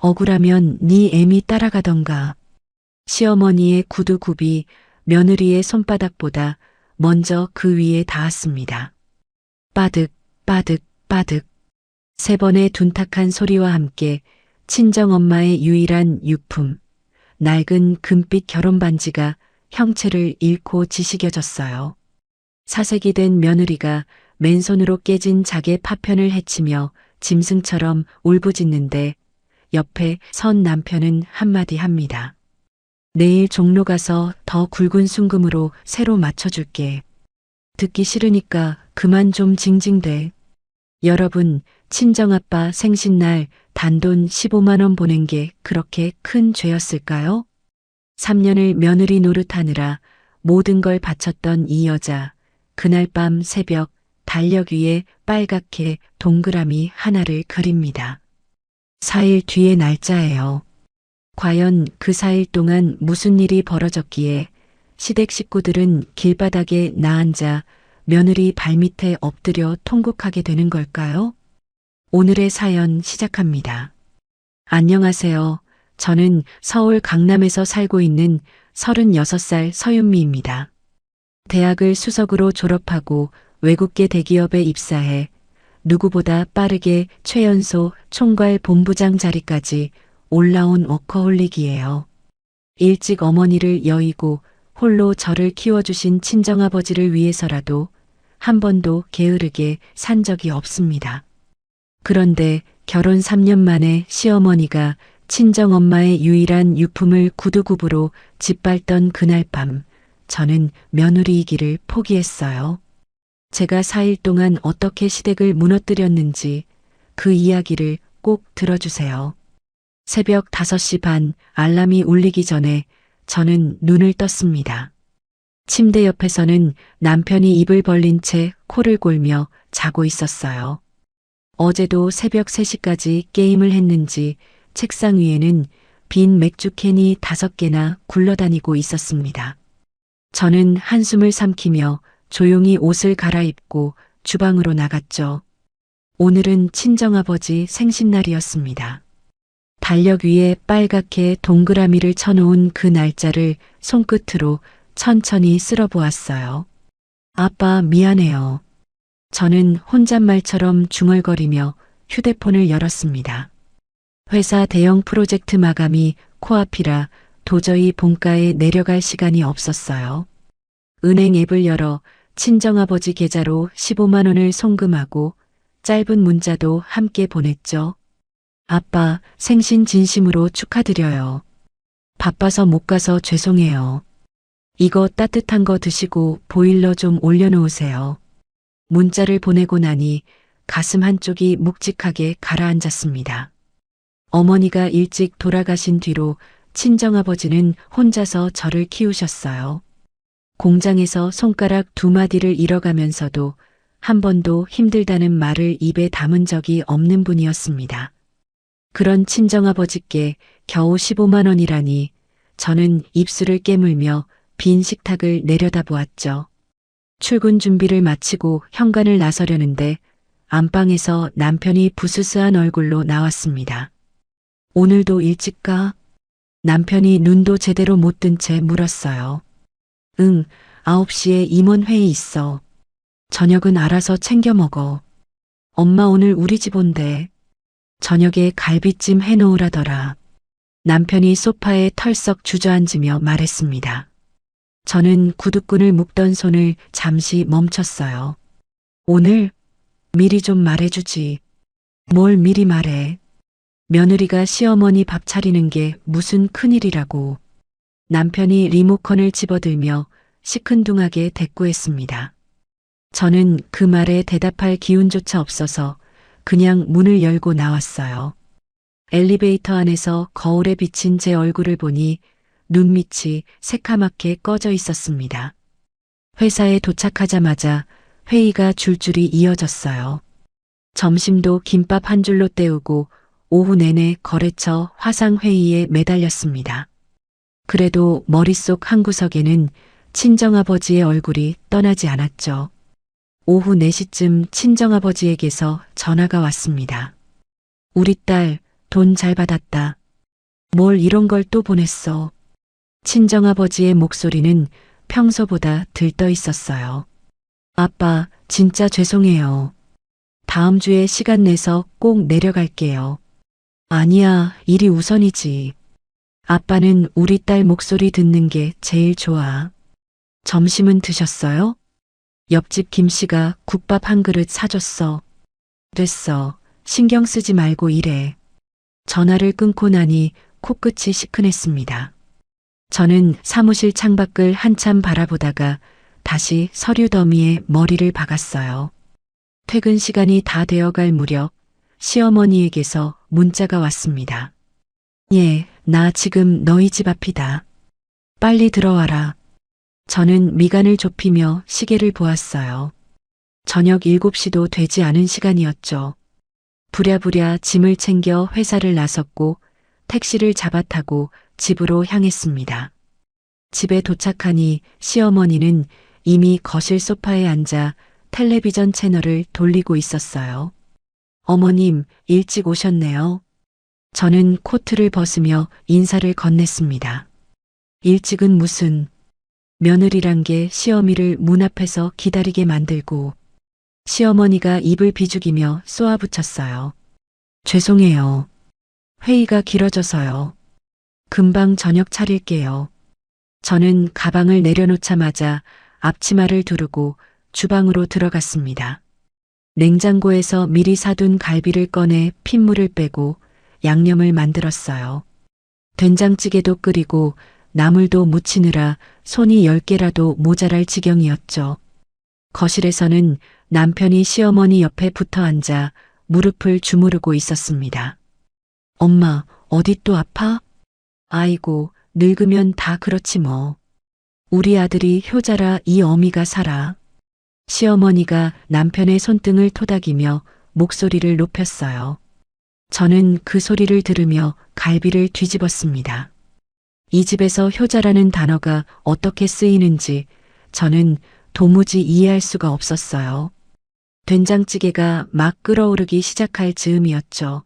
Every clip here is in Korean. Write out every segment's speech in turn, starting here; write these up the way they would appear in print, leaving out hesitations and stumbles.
억울하면 네 애미 따라가던가. 시어머니의 구두굽이 며느리의 손바닥보다 먼저 그 위에 닿았습니다. 빠득, 빠득, 빠득. 세 번의 둔탁한 소리와 함께 친정엄마의 유일한 유품, 낡은 금빛 결혼반지가 형체를 잃고 지시겨졌어요. 사색이 된 며느리가 맨손으로 깨진 작의 파편을 헤치며 짐승처럼 울부짖는데 옆에 선 남편은 한마디 합니다. 내일 종로 가서 더 굵은 순금으로 새로 맞춰줄게. 듣기 싫으니까 그만 좀 징징대. 여러분, 친정아빠 생신날 단돈 15만 원 보낸 게 그렇게 큰 죄였을까요? 3년을 며느리 노릇하느라 모든 걸 바쳤던 이 여자, 그날 밤 새벽 달력 위에 빨갛게 동그라미 하나를 그립니다. 4일 뒤의 날짜예요. 과연 그 4일 동안 무슨 일이 벌어졌기에 시댁 식구들은 길바닥에 나앉아 며느리 발밑에 엎드려 통곡하게 되는 걸까요? 오늘의 사연 시작합니다. 안녕하세요. 저는 서울 강남에서 살고 있는 36살 서윤미입니다. 대학을 수석으로 졸업하고 외국계 대기업에 입사해 누구보다 빠르게 최연소 총괄 본부장 자리까지 올라온 워커홀릭이에요. 일찍 어머니를 여의고 홀로 저를 키워주신 친정아버지를 위해서라도 한 번도 게으르게 산 적이 없습니다. 그런데 결혼 3년 만에 시어머니가 친정엄마의 유일한 유품을 구두굽으로 짓밟던 그날 밤, 저는 며느리이기를 포기했어요. 제가 4일 동안 어떻게 시댁을 무너뜨렸는지 그 이야기를 꼭 들어주세요. 새벽 5시 반 알람이 울리기 전에 저는 눈을 떴습니다. 침대 옆에서는 남편이 입을 벌린 채 코를 골며 자고 있었어요. 어제도 새벽 3시까지 게임을 했는지 책상 위에는 빈 맥주캔이 5개나 굴러다니고 있었습니다. 저는 한숨을 삼키며 조용히 옷을 갈아입고 주방으로 나갔죠. 오늘은 친정아버지 생신날이었습니다. 달력 위에 빨갛게 동그라미를 쳐놓은 그 날짜를 손끝으로 천천히 쓸어보았어요. 아빠 미안해요. 저는 혼잣말처럼 중얼거리며 휴대폰을 열었습니다. 회사 대형 프로젝트 마감이 코앞이라 도저히 본가에 내려갈 시간이 없었어요. 은행 앱을 열어 친정아버지 계좌로 15만 원을 송금하고 짧은 문자도 함께 보냈죠. 아빠 생신 진심으로 축하드려요. 바빠서 못 가서 죄송해요. 이거 따뜻한 거 드시고 보일러 좀 올려놓으세요. 문자를 보내고 나니 가슴 한쪽이 묵직하게 가라앉았습니다. 어머니가 일찍 돌아가신 뒤로 친정아버지는 혼자서 저를 키우셨어요. 공장에서 손가락 2마디를 잃어가면서도 한 번도 힘들다는 말을 입에 담은 적이 없는 분이었습니다. 그런 친정아버지께 겨우 15만 원이라니 저는 입술을 깨물며 빈 식탁을 내려다보았죠. 출근 준비를 마치고 현관을 나서려는데 안방에서 남편이 부스스한 얼굴로 나왔습니다. 오늘도 일찍 가? 남편이 눈도 제대로 못 뜬 채 물었어요. 응, 9시에 임원회의 있어. 저녁은 알아서 챙겨 먹어. 엄마 오늘 우리 집 온대. 저녁에 갈비찜 해놓으라더라. 남편이 소파에 털썩 주저앉으며 말했습니다. 저는 구두끈을 묶던 손을 잠시 멈췄어요. 오늘? 미리 좀 말해주지. 뭘 미리 말해. 며느리가 시어머니 밥 차리는 게 무슨 큰일이라고. 남편이 리모컨을 집어들며 시큰둥하게 대꾸했습니다. 저는 그 말에 대답할 기운조차 없어서 그냥 문을 열고 나왔어요. 엘리베이터 안에서 거울에 비친 제 얼굴을 보니 눈밑이 새카맣게 꺼져 있었습니다. 회사에 도착하자마자 회의가 줄줄이 이어졌어요. 점심도 김밥 한 줄로 때우고 오후 내내 거래처 화상회의에 매달렸습니다. 그래도 머릿속 한구석에는 친정아버지의 얼굴이 떠나지 않았죠. 오후 4시쯤 친정아버지에게서 전화가 왔습니다. 우리 딸 돈 잘 받았다. 뭘 이런 걸 또 보냈어. 친정아버지의 목소리는 평소보다 들떠 있었어요. 아빠, 진짜 죄송해요. 다음 주에 시간 내서 꼭 내려갈게요. 아니야, 일이 우선이지. 아빠는 우리 딸 목소리 듣는 게 제일 좋아. 점심은 드셨어요? 옆집 김 씨가 국밥 한 그릇 사줬어. 됐어. 신경 쓰지 말고 일해. 전화를 끊고 나니 코끝이 시큰했습니다. 저는 사무실 창밖을 한참 바라보다가 다시 서류 더미에 머리를 박았어요. 퇴근 시간이 다 되어갈 무렵 시어머니에게서 문자가 왔습니다. 예, 나 지금 너희 집 앞이다. 빨리 들어와라. 저는 미간을 좁히며 시계를 보았어요. 저녁 7시도 되지 않은 시간이었죠. 부랴부랴 짐을 챙겨 회사를 나섰고 택시를 잡아타고 집으로 향했습니다. 집에 도착하니 시어머니는 이미 거실 소파에 앉아 텔레비전 채널을 돌리고 있었어요. 어머님, 일찍 오셨네요. 저는 코트를 벗으며 인사를 건넸습니다. 일찍은 무슨, 며느리란 게 시어미를 문 앞에서 기다리게 만들고, 시어머니가 입을 비죽이며 쏘아붙였어요. 죄송해요. 회의가 길어져서요. 금방 저녁 차릴게요. 저는 가방을 내려놓자마자 앞치마를 두르고 주방으로 들어갔습니다. 냉장고에서 미리 사둔 갈비를 꺼내 핏물을 빼고 양념을 만들었어요. 된장찌개도 끓이고 나물도 무치느라 손이 10개라도 모자랄 지경이었죠. 거실에서는 남편이 시어머니 옆에 붙어 앉아 무릎을 주무르고 있었습니다. 엄마, 어디 또 아파? 아이고, 늙으면 다 그렇지 뭐. 우리 아들이 효자라 이 어미가 살아. 시어머니가 남편의 손등을 토닥이며 목소리를 높였어요. 저는 그 소리를 들으며 갈비를 뒤집었습니다. 이 집에서 효자라는 단어가 어떻게 쓰이는지 저는 도무지 이해할 수가 없었어요. 된장찌개가 막 끓어오르기 시작할 즈음이었죠.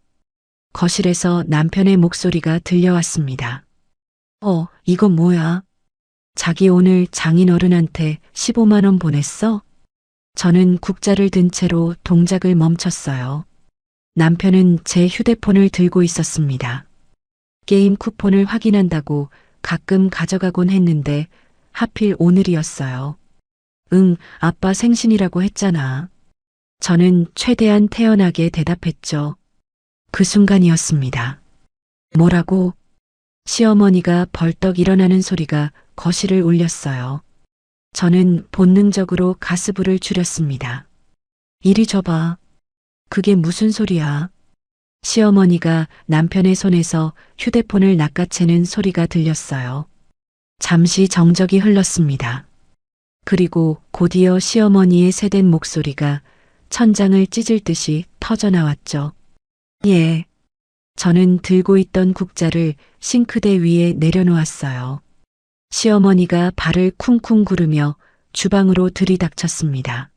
거실에서 남편의 목소리가 들려왔습니다. 이건 뭐야? 자기 오늘 장인어른한테 15만 원 보냈어? 저는 국자를 든 채로 동작을 멈췄어요. 남편은 제 휴대폰을 들고 있었습니다. 게임 쿠폰을 확인한다고 가끔 가져가곤 했는데 하필 오늘이었어요. 응, 아빠 생신이라고 했잖아. 저는 최대한 태연하게 대답했죠. 그 순간이었습니다. 뭐라고? 시어머니가 벌떡 일어나는 소리가 거실을 울렸어요. 저는 본능적으로 가스불을 줄였습니다. 이리 줘봐. 그게 무슨 소리야? 시어머니가 남편의 손에서 휴대폰을 낚아채는 소리가 들렸어요. 잠시 정적이 흘렀습니다. 그리고 곧이어 시어머니의 새된 목소리가 천장을 찢을 듯이 터져나왔죠. 예. 저는 들고 있던 국자를 싱크대 위에 내려놓았어요. 시어머니가 발을 쿵쿵 구르며 주방으로 들이닥쳤습니다.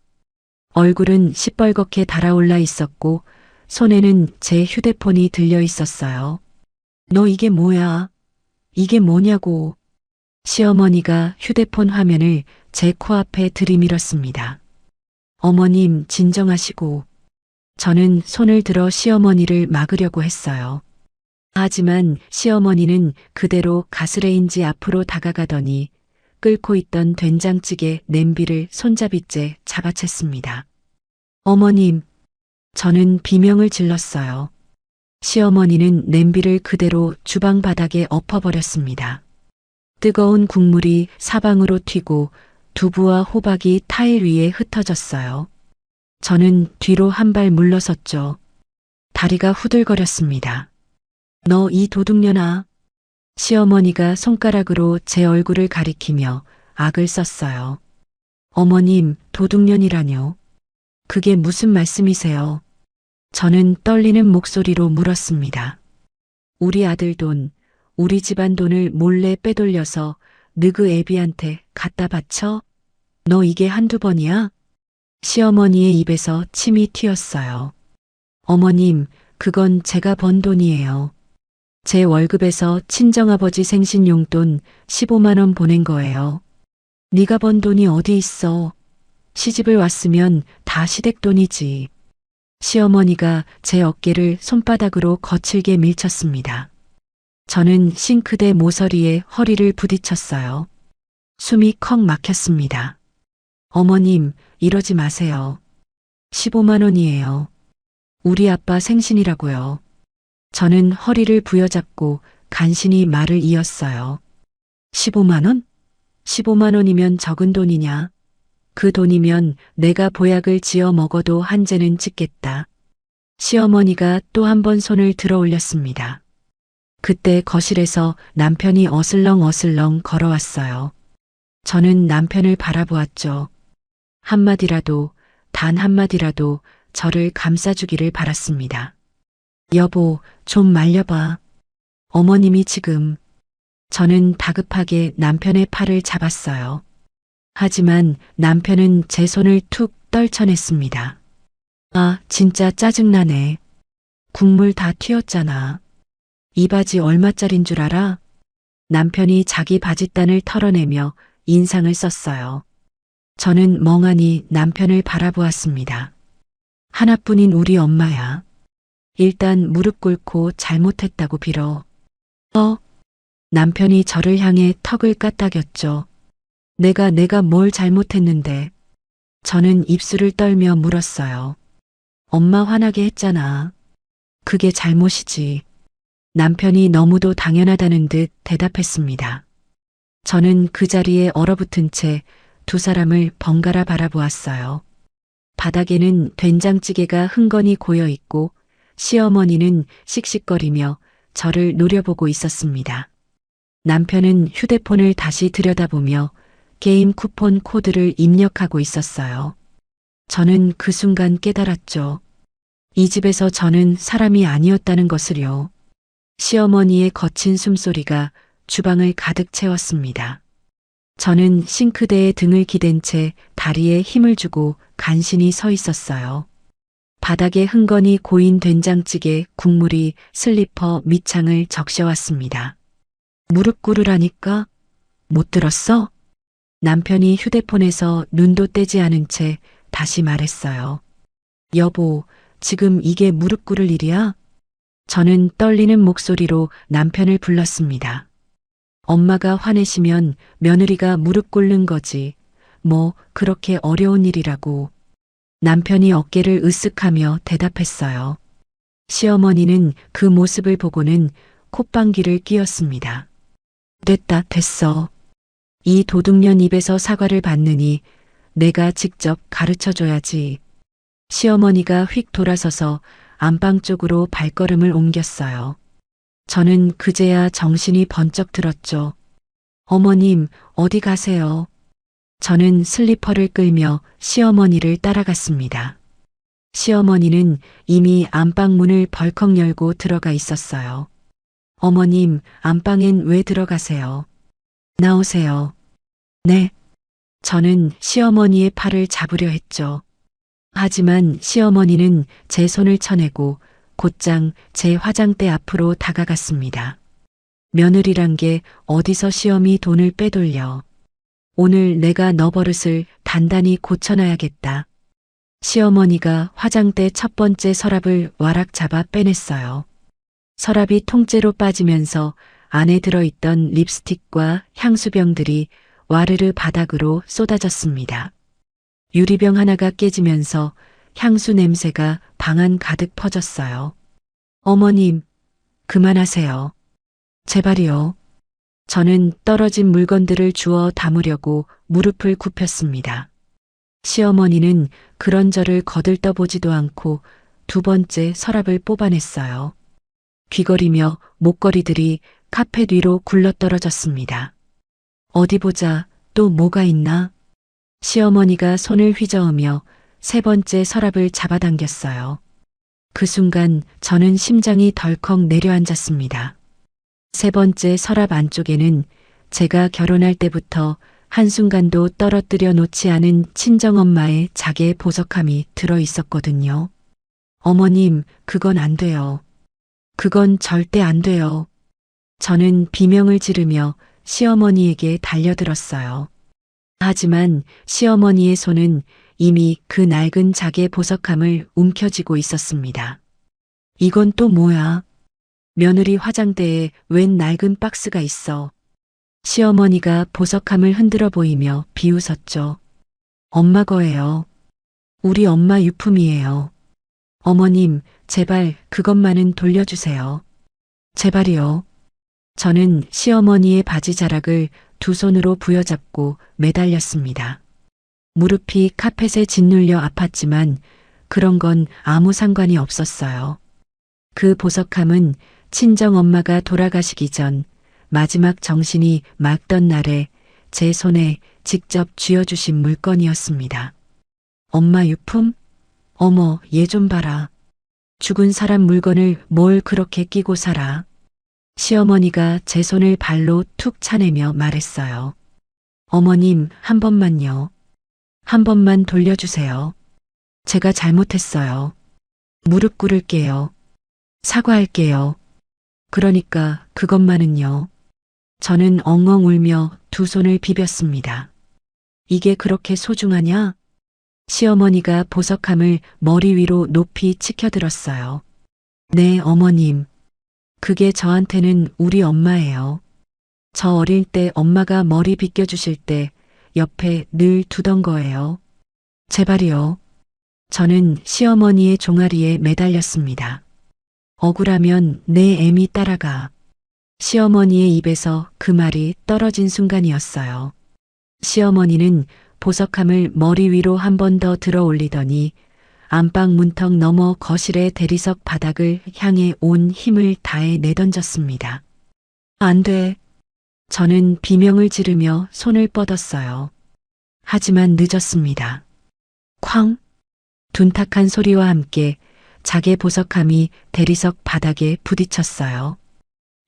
얼굴은 시뻘겋게 달아올라 있었고 손에는 제 휴대폰이 들려 있었어요. 너 이게 뭐야? 이게 뭐냐고. 시어머니가 휴대폰 화면을 제 코앞에 들이밀었습니다. 어머님, 진정하시고. 저는 손을 들어 시어머니를 막으려고 했어요. 하지만 시어머니는 그대로 가스레인지 앞으로 다가가더니 끓고 있던 된장찌개 냄비를 손잡이째 잡아챘습니다. 어머님, 저는 비명을 질렀어요. 시어머니는 냄비를 그대로 주방 바닥에 엎어버렸습니다. 뜨거운 국물이 사방으로 튀고 두부와 호박이 타일 위에 흩어졌어요. 저는 뒤로 한 발 물러섰죠. 다리가 후들거렸습니다. 너 이 도둑년아. 시어머니가 손가락으로 제 얼굴을 가리키며 악을 썼어요. 어머님, 도둑년이라뇨. 그게 무슨 말씀이세요? 저는 떨리는 목소리로 물었습니다. 우리 아들 돈, 우리 집안 돈을 몰래 빼돌려서 느그 애비한테 갖다 바쳐? 너 이게 한두 번이야? 시어머니의 입에서 침이 튀었어요. 어머님, 그건 제가 번 돈이에요. 제 월급에서 친정아버지 생신 용돈 15만 원 보낸 거예요. 네가 번 돈이 어디 있어? 시집을 왔으면 다 시댁 돈이지. 시어머니가 제 어깨를 손바닥으로 거칠게 밀쳤습니다. 저는 싱크대 모서리에 허리를 부딪혔어요. 숨이 컥 막혔습니다. 어머님, 이러지 마세요. 15만 원이에요. 우리 아빠 생신이라고요. 저는 허리를 부여잡고 간신히 말을 이었어요. 15만 원? 15만 원이면 적은 돈이냐? 그 돈이면 내가 보약을 지어 먹어도 한 재는 찍겠다. 시어머니가 또 한 번 손을 들어 올렸습니다. 그때 거실에서 남편이 어슬렁어슬렁 걸어왔어요. 저는 남편을 바라보았죠. 한마디라도, 단 한마디라도 저를 감싸주기를 바랐습니다. 여보, 좀 말려봐. 어머님이 지금. 저는 다급하게 남편의 팔을 잡았어요. 하지만 남편은 제 손을 툭 떨쳐냈습니다. 아, 진짜 짜증나네. 국물 다 튀었잖아. 이 바지 얼마짜린 줄 알아? 남편이 자기 바짓단을 털어내며 인상을 썼어요. 저는 멍하니 남편을 바라보았습니다. 하나뿐인 우리 엄마야. 일단 무릎 꿇고 잘못했다고 빌어. 남편이 저를 향해 턱을 까딱였죠. 내가 뭘 잘못했는데. 저는 입술을 떨며 물었어요. 엄마 화나게 했잖아. 그게 잘못이지. 남편이 너무도 당연하다는 듯 대답했습니다. 저는 그 자리에 얼어붙은 채 두 사람을 번갈아 바라보았어요. 바닥에는 된장찌개가 흥건히 고여 있고 시어머니는 씩씩거리며 저를 노려보고 있었습니다. 남편은 휴대폰을 다시 들여다보며 게임 쿠폰 코드를 입력하고 있었어요. 저는 그 순간 깨달았죠. 이 집에서 저는 사람이 아니었다는 것을요. 시어머니의 거친 숨소리가 주방을 가득 채웠습니다. 저는 싱크대에 등을 기댄 채 다리에 힘을 주고 간신히 서 있었어요. 바닥에 흥건히 고인 된장찌개 국물이 슬리퍼 밑창을 적셔왔습니다. 무릎 꿇으라니까? 못 들었어? 남편이 휴대폰에서 눈도 떼지 않은 채 다시 말했어요. 여보, 지금 이게 무릎 꿇을 일이야? 저는 떨리는 목소리로 남편을 불렀습니다. 엄마가 화내시면 며느리가 무릎 꿇는 거지. 뭐 그렇게 어려운 일이라고. 남편이 어깨를 으쓱하며 대답했어요. 시어머니는 그 모습을 보고는 콧방귀를 뀌었습니다. 됐어. 이 도둑년 입에서 사과를 받느니 내가 직접 가르쳐줘야지. 시어머니가 휙 돌아서서 안방 쪽으로 발걸음을 옮겼어요. 저는 그제야 정신이 번쩍 들었죠. 어머님, 어디 가세요? 저는 슬리퍼를 끌며 시어머니를 따라갔습니다. 시어머니는 이미 안방 문을 벌컥 열고 들어가 있었어요. 어머님, 안방엔 왜 들어가세요? 나오세요. 네. 저는 시어머니의 팔을 잡으려 했죠. 하지만 시어머니는 제 손을 쳐내고 곧장 제 화장대 앞으로 다가갔습니다. 며느리란 게 어디서 시어미 돈을 빼돌려. 오늘 내가 너 버릇을 단단히 고쳐놔야겠다. 시어머니가 화장대 첫 번째 서랍을 와락 잡아 빼냈어요. 서랍이 통째로 빠지면서 안에 들어있던 립스틱과 향수병들이 와르르 바닥으로 쏟아졌습니다. 유리병 하나가 깨지면서 향수 냄새가 방 안 가득 퍼졌어요. 어머님, 그만하세요. 제발이요. 저는 떨어진 물건들을 주워 담으려고 무릎을 굽혔습니다. 시어머니는 그런 저를 거들떠보지도 않고 두 번째 서랍을 뽑아냈어요. 귀걸이며 목걸이들이 카펫 위로 굴러떨어졌습니다. 어디 보자, 또 뭐가 있나? 시어머니가 손을 휘저으며 세 번째 서랍을 잡아당겼어요. 그 순간 저는 심장이 덜컥 내려앉았습니다. 세 번째 서랍 안쪽에는 제가 결혼할 때부터 한순간도 떨어뜨려 놓지 않은 친정엄마의 자개 보석함이 들어 있었거든요. 어머님, 그건 안 돼요. 그건 절대 안 돼요. 저는 비명을 지르며 시어머니에게 달려들었어요. 하지만 시어머니의 손은 이미 그 낡은 자개 보석함을 움켜쥐고 있었습니다. 이건 또 뭐야? 며느리 화장대에 웬 낡은 박스가 있어. 시어머니가 보석함을 흔들어 보이며 비웃었죠. 엄마 거예요. 우리 엄마 유품이에요. 어머님, 제발 그것만은 돌려주세요. 제발이요. 저는 시어머니의 바지 자락을 두 손으로 부여잡고 매달렸습니다. 무릎이 카펫에 짓눌려 아팠지만 그런 건 아무 상관이 없었어요. 그 보석함은 친정 엄마가 돌아가시기 전 마지막 정신이 맑던 날에 제 손에 직접 쥐어주신 물건이었습니다. 엄마 유품? 어머, 얘 좀 봐라. 죽은 사람 물건을 뭘 그렇게 끼고 살아. 시어머니가 제 손을 발로 툭 차내며 말했어요. 어머님, 한 번만요. 한 번만 돌려주세요. 제가 잘못했어요. 무릎 꿇을게요. 사과할게요. 그러니까 그것만은요. 저는 엉엉 울며 두 손을 비볐습니다. 이게 그렇게 소중하냐? 시어머니가 보석함을 머리 위로 높이 치켜들었어요. 네, 어머님. 그게 저한테는 우리 엄마예요. 저 어릴 때 엄마가 머리 빗겨주실 때 옆에 늘 두던 거예요. 제발이요. 저는 시어머니의 종아리에 매달렸습니다. 억울하면 내 애미 따라가. 시어머니의 입에서 그 말이 떨어진 순간이었어요. 시어머니는 보석함을 머리 위로 한 번 더 들어 올리더니 안방 문턱 너머 거실의 대리석 바닥을 향해 온 힘을 다해 내던졌습니다. 안 돼. 저는 비명을 지르며 손을 뻗었어요. 하지만 늦었습니다. 쾅! 둔탁한 소리와 함께 자개 보석함이 대리석 바닥에 부딪혔어요.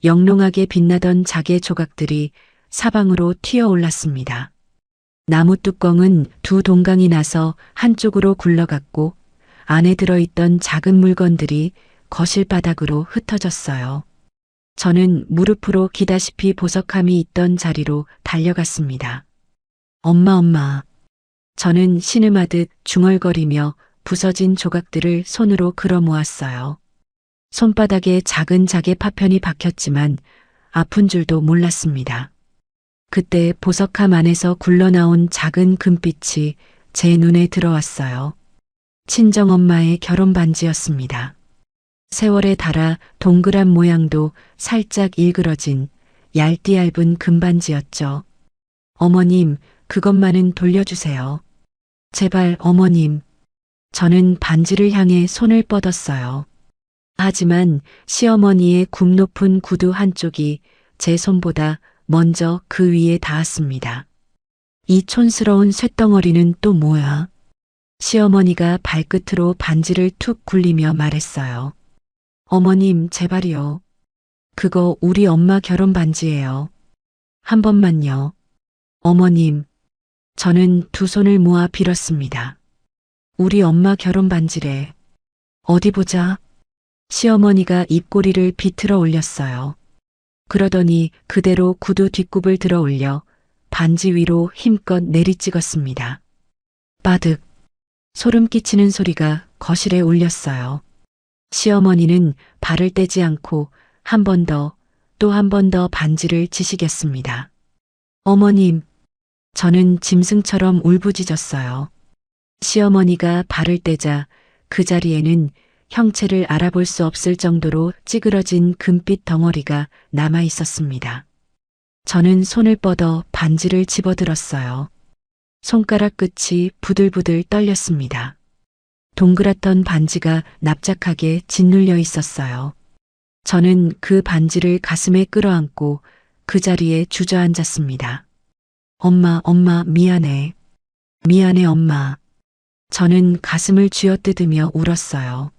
영롱하게 빛나던 자개 조각들이 사방으로 튀어 올랐습니다. 나무 뚜껑은 두 동강이 나서 한쪽으로 굴러갔고 안에 들어있던 작은 물건들이 거실 바닥으로 흩어졌어요. 저는 무릎으로 기다시피 보석함이 있던 자리로 달려갔습니다. 엄마. 저는 신음하듯 중얼거리며 부서진 조각들을 손으로 끌어 모았어요. 손바닥에 작은 자개 파편이 박혔지만 아픈 줄도 몰랐습니다. 그때 보석함 안에서 굴러나온 작은 금빛이 제 눈에 들어왔어요. 친정엄마의 결혼 반지였습니다. 세월에 닳아 동그란 모양도 살짝 일그러진 얇디 얇은 금반지였죠. 어머님, 그것만은 돌려주세요. 제발 어머님. 저는 반지를 향해 손을 뻗었어요. 하지만 시어머니의 굽 높은 구두 한쪽이 제 손보다 먼저 그 위에 닿았습니다. 이 촌스러운 쇳덩어리는 또 뭐야? 시어머니가 발끝으로 반지를 툭 굴리며 말했어요. 어머님, 제발이요. 그거 우리 엄마 결혼 반지예요. 한 번만요. 어머님. 저는 두 손을 모아 빌었습니다. 우리 엄마 결혼 반지래. 어디 보자. 시어머니가 입꼬리를 비틀어 올렸어요. 그러더니 그대로 구두 뒷굽을 들어 올려 반지 위로 힘껏 내리찍었습니다. 빠득. 소름 끼치는 소리가 거실에 울렸어요. 시어머니는 발을 떼지 않고 한 번 더, 또 한 번 더 반지를 치시겠습니다. 어머님. 저는 짐승처럼 울부짖었어요. 시어머니가 발을 떼자 그 자리에는 형체를 알아볼 수 없을 정도로 찌그러진 금빛 덩어리가 남아 있었습니다. 저는 손을 뻗어 반지를 집어들었어요. 손가락 끝이 부들부들 떨렸습니다. 동그랗던 반지가 납작하게 짓눌려 있었어요. 저는 그 반지를 가슴에 끌어안고 그 자리에 주저앉았습니다. 엄마, 미안해. 미안해, 엄마. 저는 가슴을 쥐어뜯으며 울었어요.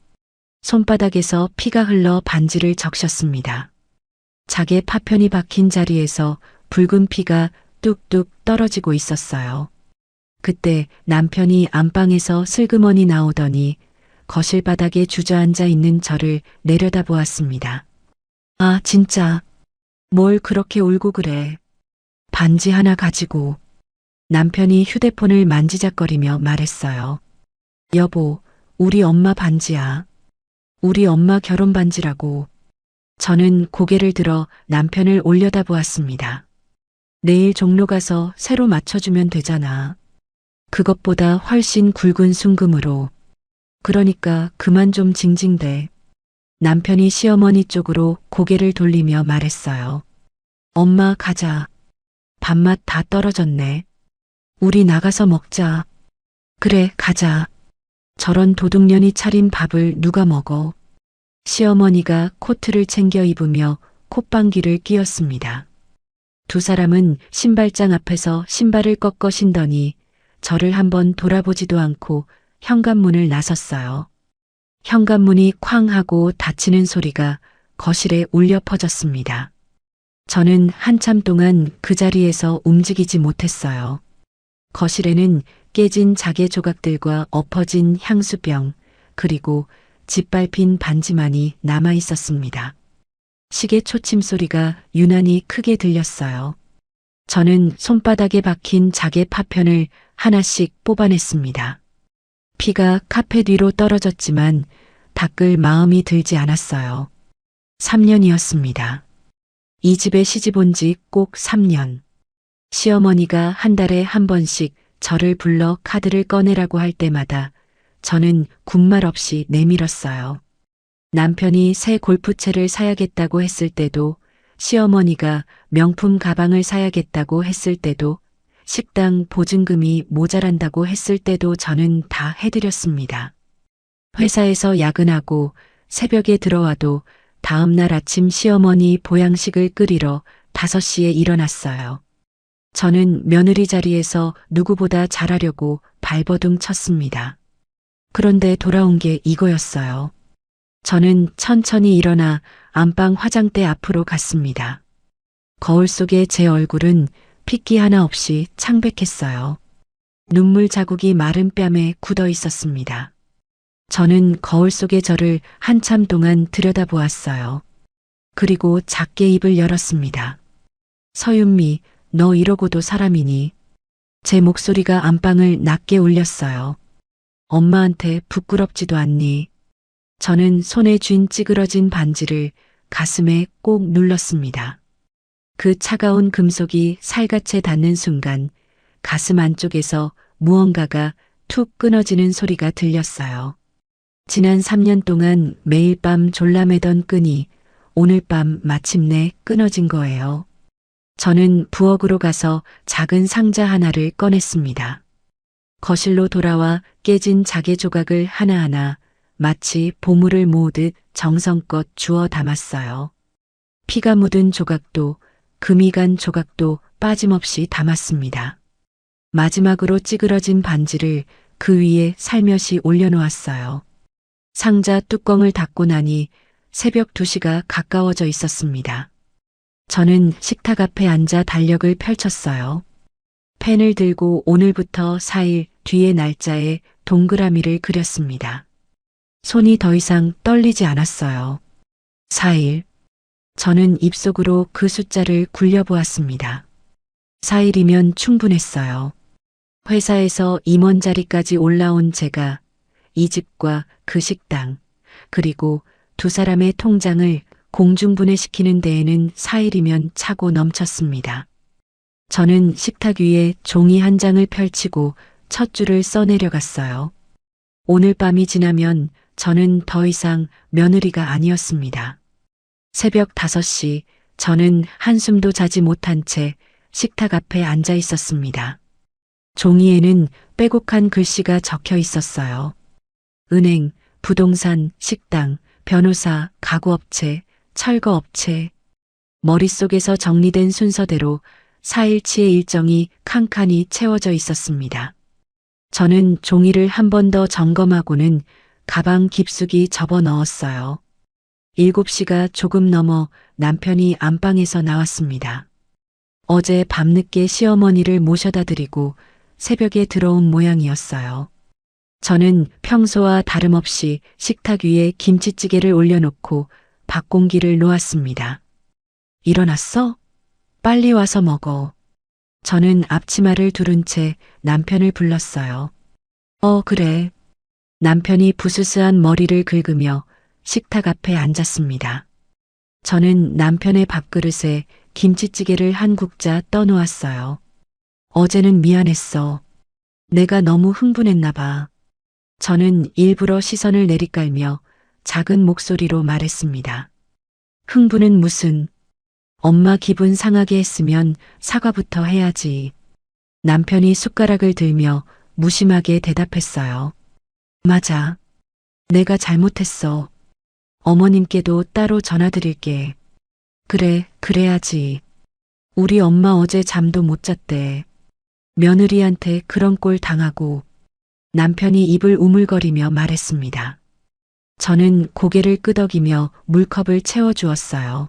손바닥에서 피가 흘러 반지를 적셨습니다. 자개 파편이 박힌 자리에서 붉은 피가 뚝뚝 떨어지고 있었어요. 그때 남편이 안방에서 슬그머니 나오더니 거실 바닥에 주저앉아 있는 저를 내려다보았습니다. 아, 진짜. 뭘 그렇게 울고 그래. 반지 하나 가지고. 남편이 휴대폰을 만지작거리며 말했어요. 여보, 우리 엄마 반지야. 우리 엄마 결혼 반지라고. 저는 고개를 들어 남편을 올려다보았습니다. 내일 종로 가서 새로 맞춰주면 되잖아. 그것보다 훨씬 굵은 순금으로. 그러니까 그만 좀 징징대. 남편이 시어머니 쪽으로 고개를 돌리며 말했어요. 엄마 가자. 밥맛 다 떨어졌네. 우리 나가서 먹자. 그래, 가자. 저런 도둑년이 차린 밥을 누가 먹어. 시어머니가 코트를 챙겨 입으며 콧방귀를 뀌었습니다. 두 사람은 신발장 앞에서 신발을 꺾어 신더니 저를 한번 돌아보지도 않고 현관문을 나섰어요. 현관문이 쾅 하고 닫히는 소리가 거실에 울려 퍼졌습니다. 저는 한참 동안 그 자리에서 움직이지 못했어요. 거실에는 깨진 자개 조각들과 엎어진 향수병, 그리고 짓밟힌 반지만이 남아 있었습니다. 시계 초침 소리가 유난히 크게 들렸어요. 저는 손바닥에 박힌 자개 파편을 하나씩 뽑아냈습니다. 피가 카펫 위로 떨어졌지만 닦을 마음이 들지 않았어요. 3년이었습니다. 이 집에 시집 온 지 꼭 3년. 시어머니가 한 달에 한 번씩 저를 불러 카드를 꺼내라고 할 때마다 저는 군말 없이 내밀었어요. 남편이 새 골프채를 사야겠다고 했을 때도, 시어머니가 명품 가방을 사야겠다고 했을 때도, 식당 보증금이 모자란다고 했을 때도 저는 다 해드렸습니다. 회사에서 야근하고 새벽에 들어와도 다음날 아침 시어머니 보양식을 끓이러 5시에 일어났어요. 저는 며느리 자리에서 누구보다 잘하려고 발버둥 쳤습니다. 그런데 돌아온 게 이거였어요. 저는 천천히 일어나 안방 화장대 앞으로 갔습니다. 거울 속의 제 얼굴은 핏기 하나 없이 창백했어요. 눈물 자국이 마른 뺨에 굳어 있었습니다. 저는 거울 속의 저를 한참 동안 들여다보았어요. 그리고 작게 입을 열었습니다. 서윤미, 너 이러고도 사람이니? 제 목소리가 안방을 낮게 울렸어요. 엄마한테 부끄럽지도 않니? 저는 손에 쥔 찌그러진 반지를 가슴에 꼭 눌렀습니다. 그 차가운 금속이 살갗에 닿는 순간 가슴 안쪽에서 무언가가 툭 끊어지는 소리가 들렸어요. 지난 3년 동안 매일 밤 졸라매던 끈이 오늘 밤 마침내 끊어진 거예요. 저는 부엌으로 가서 작은 상자 하나를 꺼냈습니다. 거실로 돌아와 깨진 자개 조각을 하나하나 마치 보물을 모으듯 정성껏 주워 담았어요. 피가 묻은 조각도 금이 간 조각도 빠짐없이 담았습니다. 마지막으로 찌그러진 반지를 그 위에 살며시 올려놓았어요. 상자 뚜껑을 닫고 나니 새벽 2시가 가까워져 있었습니다. 저는 식탁 앞에 앉아 달력을 펼쳤어요. 펜을 들고 오늘부터 4일 뒤의 날짜에 동그라미를 그렸습니다. 손이 더 이상 떨리지 않았어요. 4일. 저는 입속으로 그 숫자를 굴려보았습니다. 4일이면 충분했어요. 회사에서 임원 자리까지 올라온 제가 이 집과 그 식당, 그리고 두 사람의 통장을 공중분해시키는 데에는 4일이면 차고 넘쳤습니다. 저는 식탁 위에 종이 한 장을 펼치고 첫 줄을 써내려갔어요. 오늘 밤이 지나면 저는 더 이상 며느리가 아니었습니다. 새벽 5시 저는 한숨도 자지 못한 채 식탁 앞에 앉아 있었습니다. 종이에는 빼곡한 글씨가 적혀 있었어요. 은행, 부동산, 식당, 변호사, 가구업체, 철거업체. 머릿속에서 정리된 순서대로 4일치의 일정이 칸칸이 채워져 있었습니다. 저는 종이를 한 번 더 점검하고는 가방 깊숙이 접어 넣었어요. 7시가 조금 넘어 남편이 안방에서 나왔습니다. 어제 밤늦게 시어머니를 모셔다 드리고 새벽에 들어온 모양이었어요. 저는 평소와 다름없이 식탁 위에 김치찌개를 올려놓고 밥 공기를 놓았습니다. 일어났어? 빨리 와서 먹어. 저는 앞치마를 두른 채 남편을 불렀어요. 그래. 남편이 부스스한 머리를 긁으며 식탁 앞에 앉았습니다. 저는 남편의 밥그릇에 김치찌개를 한 국자 떠놓았어요. 어제는 미안했어. 내가 너무 흥분했나 봐. 저는 일부러 시선을 내리깔며 작은 목소리로 말했습니다. 흥분은 무슨. 엄마 기분 상하게 했으면 사과부터 해야지. 남편이 숟가락을 들며 무심하게 대답했어요. 맞아. 내가 잘못했어. 어머님께도 따로 전화드릴게. 그래, 그래야지. 우리 엄마 어제 잠도 못 잤대. 며느리한테 그런 꼴 당하고. 남편이 입을 우물거리며 말했습니다. 저는 고개를 끄덕이며 물컵을 채워주었어요.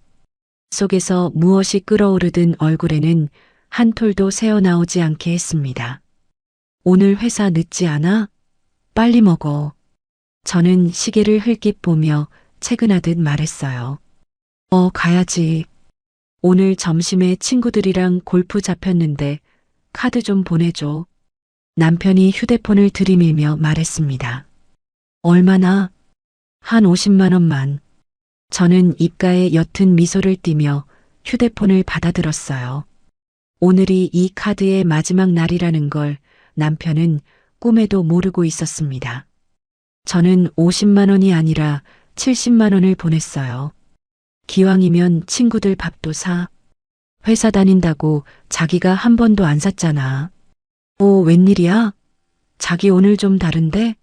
속에서 무엇이 끓어오르던 얼굴에는 한 톨도 새어나오지 않게 했습니다. 오늘 회사 늦지 않아? 빨리 먹어. 저는 시계를 흘낏 보며 퇴근하듯 말했어요. 가야지. 오늘 점심에 친구들이랑 골프 잡혔는데 카드 좀 보내줘. 남편이 휴대폰을 들이밀며 말했습니다. 얼마나? 한 50만 원만. 저는 입가에 옅은 미소를 띠며 휴대폰을 받아들었어요. 오늘이 이 카드의 마지막 날이라는 걸 남편은 꿈에도 모르고 있었습니다. 저는 50만 원이 아니라 70만 원을 보냈어요. 기왕이면 친구들 밥도 사. 회사 다닌다고 자기가 한 번도 안 샀잖아. 웬일이야? 자기 오늘 좀 다른데?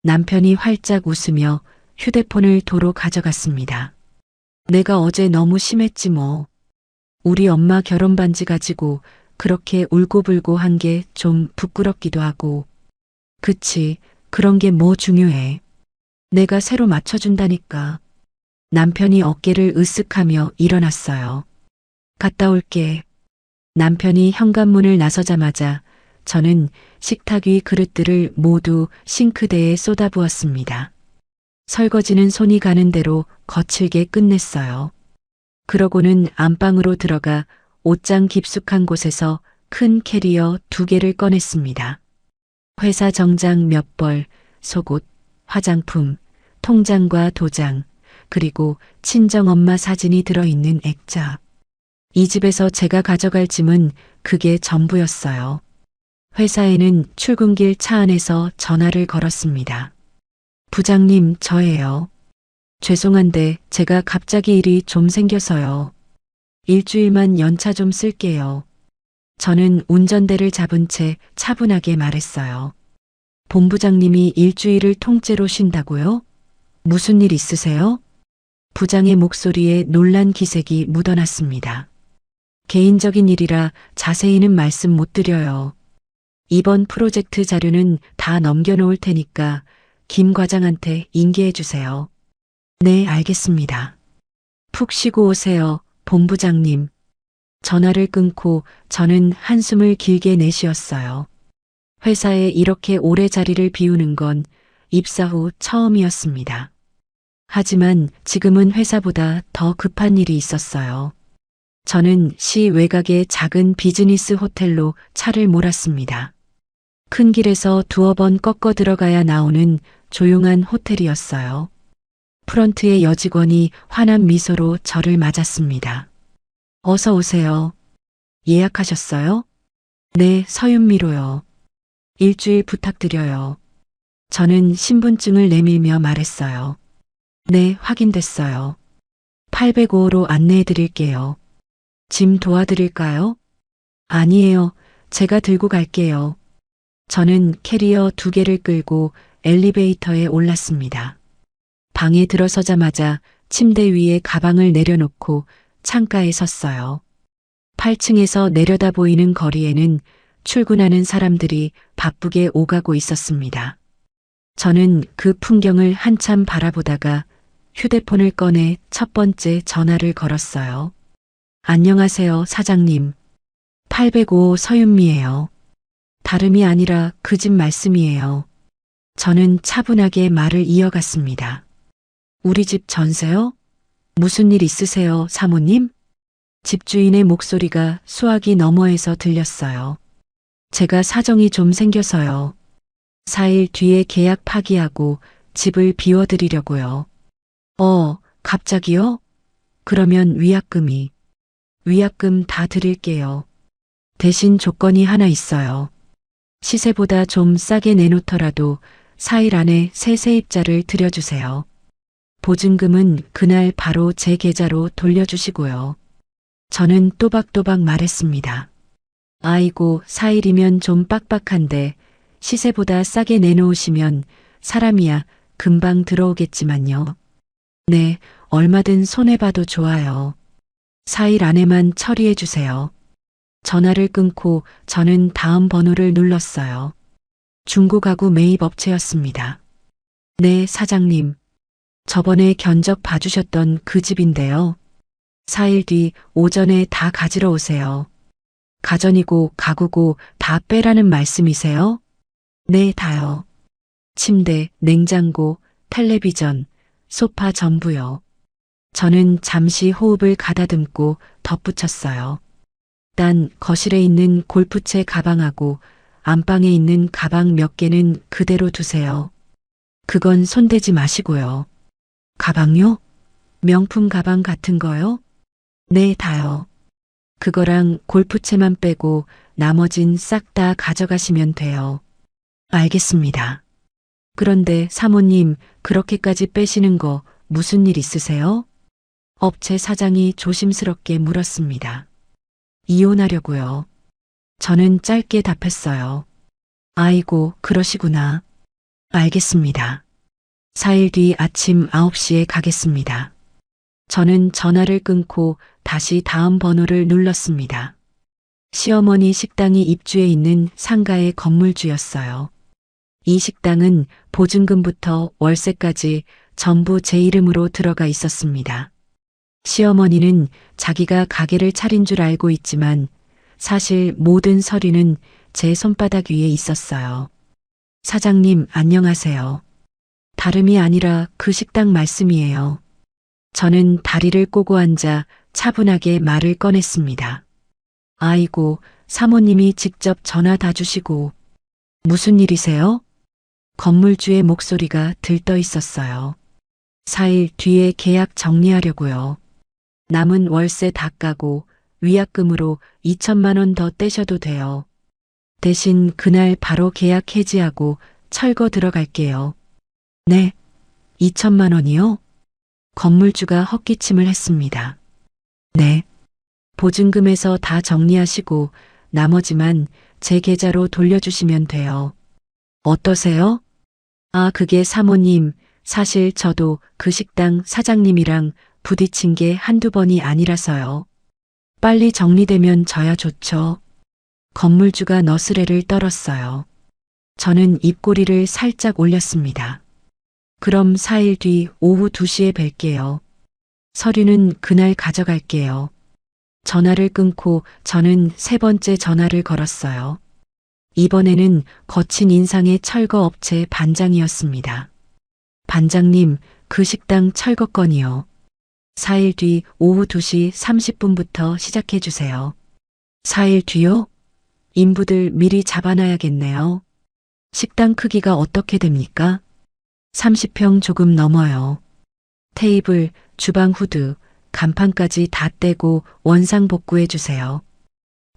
남편이 활짝 웃으며 휴대폰을 도로 가져갔습니다. 내가 어제 너무 심했지 뭐. 우리 엄마 결혼 반지 가지고 그렇게 울고불고 한 게 좀 부끄럽기도 하고. 그치, 그런 게 뭐 중요해. 내가 새로 맞춰준다니까. 남편이 어깨를 으쓱하며 일어났어요. 갔다 올게. 남편이 현관문을 나서자마자 저는 식탁 위 그릇들을 모두 싱크대에 쏟아부었습니다. 설거지는 손이 가는 대로 거칠게 끝냈어요. 그러고는 안방으로 들어가 옷장 깊숙한 곳에서 큰 캐리어 2개를 꺼냈습니다. 회사 정장 몇 벌, 속옷, 화장품, 통장과 도장, 그리고 친정엄마 사진이 들어있는 액자. 이 집에서 제가 가져갈 짐은 그게 전부였어요. 회사에는 출근길 차 안에서 전화를 걸었습니다. 부장님, 저예요. 죄송한데 제가 갑자기 일이 좀 생겨서요. 일주일만 연차 좀 쓸게요. 저는 운전대를 잡은 채 차분하게 말했어요. 본부장님이 일주일을 통째로 쉰다고요? 무슨 일 있으세요? 부장의 목소리에 놀란 기색이 묻어났습니다. 개인적인 일이라 자세히는 말씀 못 드려요. 이번 프로젝트 자료는 다 넘겨놓을 테니까 김 과장한테 인계해 주세요. 네, 알겠습니다. 푹 쉬고 오세요, 본부장님. 전화를 끊고 저는 한숨을 길게 내쉬었어요. 회사에 이렇게 오래 자리를 비우는 건 입사 후 처음이었습니다. 하지만 지금은 회사보다 더 급한 일이 있었어요. 저는 시 외곽의 작은 비즈니스 호텔로 차를 몰았습니다. 큰 길에서 2번 꺾어 들어가야 나오는 조용한 호텔이었어요. 프런트의 여직원이 환한 미소로 저를 맞았습니다. 어서 오세요. 예약하셨어요? 네, 서윤미로요. 일주일 부탁드려요. 저는 신분증을 내밀며 말했어요. 네, 확인됐어요. 805호로 안내해 드릴게요. 짐 도와드릴까요? 아니에요. 제가 들고 갈게요. 저는 캐리어 2개를 끌고 엘리베이터에 올랐습니다. 방에 들어서자마자 침대 위에 가방을 내려놓고 창가에 섰어요. 8층에서 내려다 보이는 거리에는 출근하는 사람들이 바쁘게 오가고 있었습니다. 저는 그 풍경을 한참 바라보다가 휴대폰을 꺼내 첫 번째 전화를 걸었어요. 안녕하세요, 사장님. 805호 서윤미예요. 다름이 아니라 그 집 말씀이에요. 저는 차분하게 말을 이어갔습니다. 우리 집 전세요? 무슨 일 있으세요, 사모님? 집주인의 목소리가 수화기 너머에서 들렸어요. 제가 사정이 좀 생겨서요. 4일 뒤에 계약 파기하고 집을 비워드리려고요. 갑자기요? 그러면 위약금 다 드릴게요. 대신 조건이 하나 있어요. 시세보다 좀 싸게 내놓더라도 4일 안에 새 세입자를 들여주세요. 보증금은 그날 바로 제 계좌로 돌려주시고요. 저는 또박또박 말했습니다. 아이고, 4일이면 좀 빡빡한데 시세보다 싸게 내놓으시면 사람이야 금방 들어오겠지만요. 네, 얼마든 손해봐도 좋아요. 4일 안에만 처리해 주세요. 전화를 끊고 저는 다음 번호를 눌렀어요. 중고가구 매입 업체였습니다. 네, 사장님. 저번에 견적 봐주셨던 그 집인데요. 4일 뒤 오전에 다 가지러 오세요. 가전이고 가구고 다 빼라는 말씀이세요? 네, 다요. 침대, 냉장고, 텔레비전, 소파 전부요. 저는 잠시 호흡을 가다듬고 덧붙였어요. 단 거실에 있는 골프채 가방하고 안방에 있는 가방 몇 개는 그대로 두세요. 그건 손대지 마시고요. 가방요? 명품 가방 같은 거요? 네, 다요. 그거랑 골프채만 빼고 나머진 싹 다 가져가시면 돼요. 알겠습니다. 그런데 사모님, 그렇게까지 빼시는 거 무슨 일 있으세요? 업체 사장이 조심스럽게 물었습니다. 이혼하려고요. 저는 짧게 답했어요. 아이고, 그러시구나. 알겠습니다. 4일 뒤 아침 9시에 가겠습니다. 저는 전화를 끊고 다시 다음 번호를 눌렀습니다. 시어머니 식당이 입주해 있는 상가의 건물주였어요. 이 식당은 보증금부터 월세까지 전부 제 이름으로 들어가 있었습니다. 시어머니는 자기가 가게를 차린 줄 알고 있지만 사실 모든 서류는 제 손바닥 위에 있었어요. 사장님, 안녕하세요. 다름이 아니라 그 식당 말씀이에요. 저는 다리를 꼬고 앉아 차분하게 말을 꺼냈습니다. 아이고, 사모님이 직접 전화 다 주시고. 무슨 일이세요? 건물주의 목소리가 들떠 있었어요. 4일 뒤에 계약 정리하려고요. 남은 월세 다 까고 위약금으로 2천만 원 더 떼셔도 돼요. 대신 그날 바로 계약 해지하고 철거 들어갈게요. 네, 2천만 원이요? 건물주가 헛기침을 했습니다. 네. 보증금에서 다 정리하시고 나머지만 제 계좌로 돌려주시면 돼요. 어떠세요? 그게 사모님, 사실 저도 그 식당 사장님이랑 부딪힌 게 한두 번이 아니라서요. 빨리 정리되면 저야 좋죠. 건물주가 너스레를 떨었어요. 저는 입꼬리를 살짝 올렸습니다. 그럼 4일 뒤 오후 2시에 뵐게요. 서류는 그날 가져갈게요. 전화를 끊고 저는 세 번째 전화를 걸었어요. 이번에는 거친 인상의 철거 업체 반장이었습니다. 반장님, 그 식당 철거 건이요. 4일 뒤 오후 2시 30분부터 시작해 주세요. 4일 뒤요? 인부들 미리 잡아놔야겠네요. 식당 크기가 어떻게 됩니까? 30평 조금 넘어요. 테이블, 주방 후드, 간판까지 다 떼고 원상 복구해 주세요.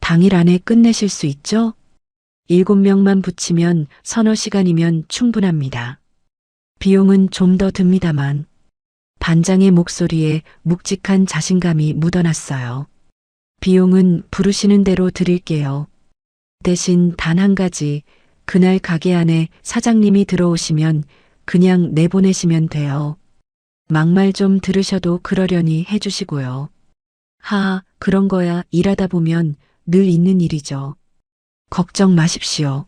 당일 안에 끝내실 수 있죠? 7명만 붙이면 서너 시간이면 충분합니다. 비용은 좀 더 듭니다만. 반장의 목소리에 묵직한 자신감이 묻어났어요. 비용은 부르시는 대로 드릴게요. 대신 단 한 가지, 그날 가게 안에 사장님이 들어오시면 그냥 내보내시면 돼요. 막말 좀 들으셔도 그러려니 해주시고요. 그런 거야 일하다 보면 늘 있는 일이죠. 걱정 마십시오.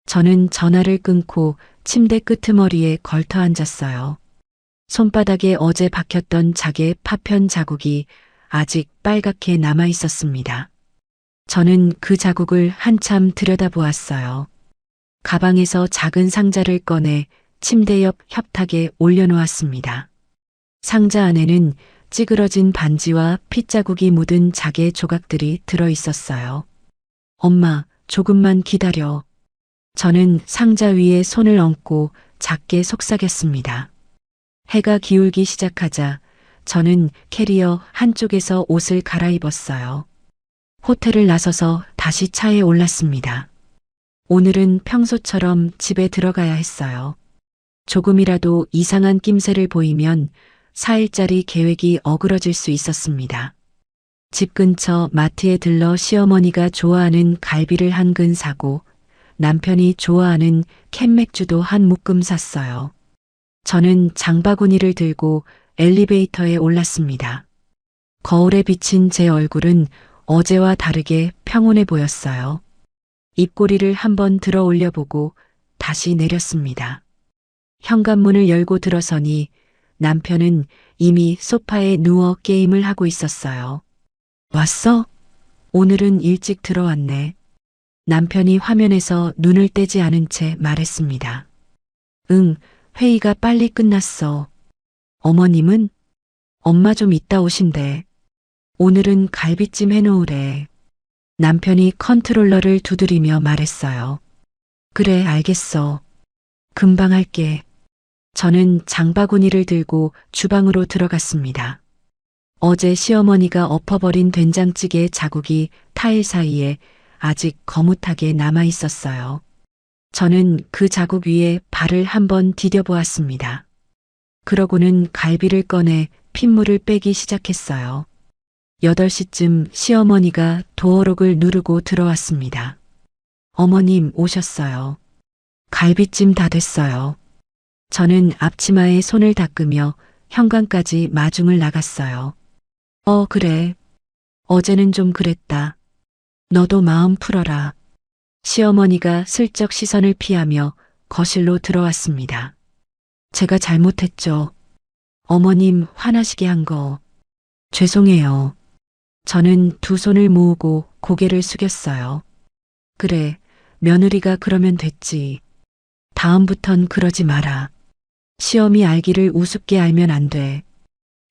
저는 전화를 끊고 침대 끄트머리에 걸터 앉았어요. 손바닥에 어제 박혔던 작의 파편 자국이 아직 빨갛게 남아 있었습니다. 저는 그 자국을 한참 들여다보았어요. 가방에서 작은 상자를 꺼내 침대 옆 협탁에 올려놓았습니다. 상자 안에는 찌그러진 반지와 핏자국이 묻은 자개 조각들이 들어 있었어요. 엄마, 조금만 기다려. 저는 상자 위에 손을 얹고 작게 속삭였습니다. 해가 기울기 시작하자 저는 캐리어 한쪽에서 옷을 갈아입었어요. 호텔을 나서서 다시 차에 올랐습니다. 오늘은 평소처럼 집에 들어가야 했어요. 조금이라도 이상한 낌새를 보이면 4일짜리 계획이 어그러질 수 있었습니다. 집 근처 마트에 들러 시어머니가 좋아하는 갈비를 한 근 사고 남편이 좋아하는 캔맥주도 한 묶음 샀어요. 저는 장바구니를 들고 엘리베이터에 올랐습니다. 거울에 비친 제 얼굴은 어제와 다르게 평온해 보였어요. 입꼬리를 한번 들어 올려보고 다시 내렸습니다. 현관문을 열고 들어서니 남편은 이미 소파에 누워 게임을 하고 있었어요. 왔어? 오늘은 일찍 들어왔네. 남편이 화면에서 눈을 떼지 않은 채 말했습니다. 응, 회의가 빨리 끝났어. 어머님은? 엄마 좀 이따 오신대. 오늘은 갈비찜 해놓으래. 남편이 컨트롤러를 두드리며 말했어요. 그래, 알겠어. 금방 할게. 저는 장바구니를 들고 주방으로 들어갔습니다. 어제 시어머니가 엎어버린 된장찌개 자국이 타일 사이에 아직 거뭇하게 남아 있었어요. 저는 그 자국 위에 발을 한번 디뎌보았습니다. 그러고는 갈비를 꺼내 핏물을 빼기 시작했어요. 8시쯤 시어머니가 도어록을 누르고 들어왔습니다. 어머님 오셨어요. 갈비찜 다 됐어요. 저는 앞치마에 손을 닦으며 현관까지 마중을 나갔어요. 그래. 어제는 좀 그랬다. 너도 마음 풀어라. 시어머니가 슬쩍 시선을 피하며 거실로 들어왔습니다. 제가 잘못했죠. 어머님 화나시게 한 거. 죄송해요. 저는 두 손을 모으고 고개를 숙였어요. 그래, 며느리가 그러면 됐지. 다음부턴 그러지 마라. 시엄이 알기를 우습게 알면 안 돼.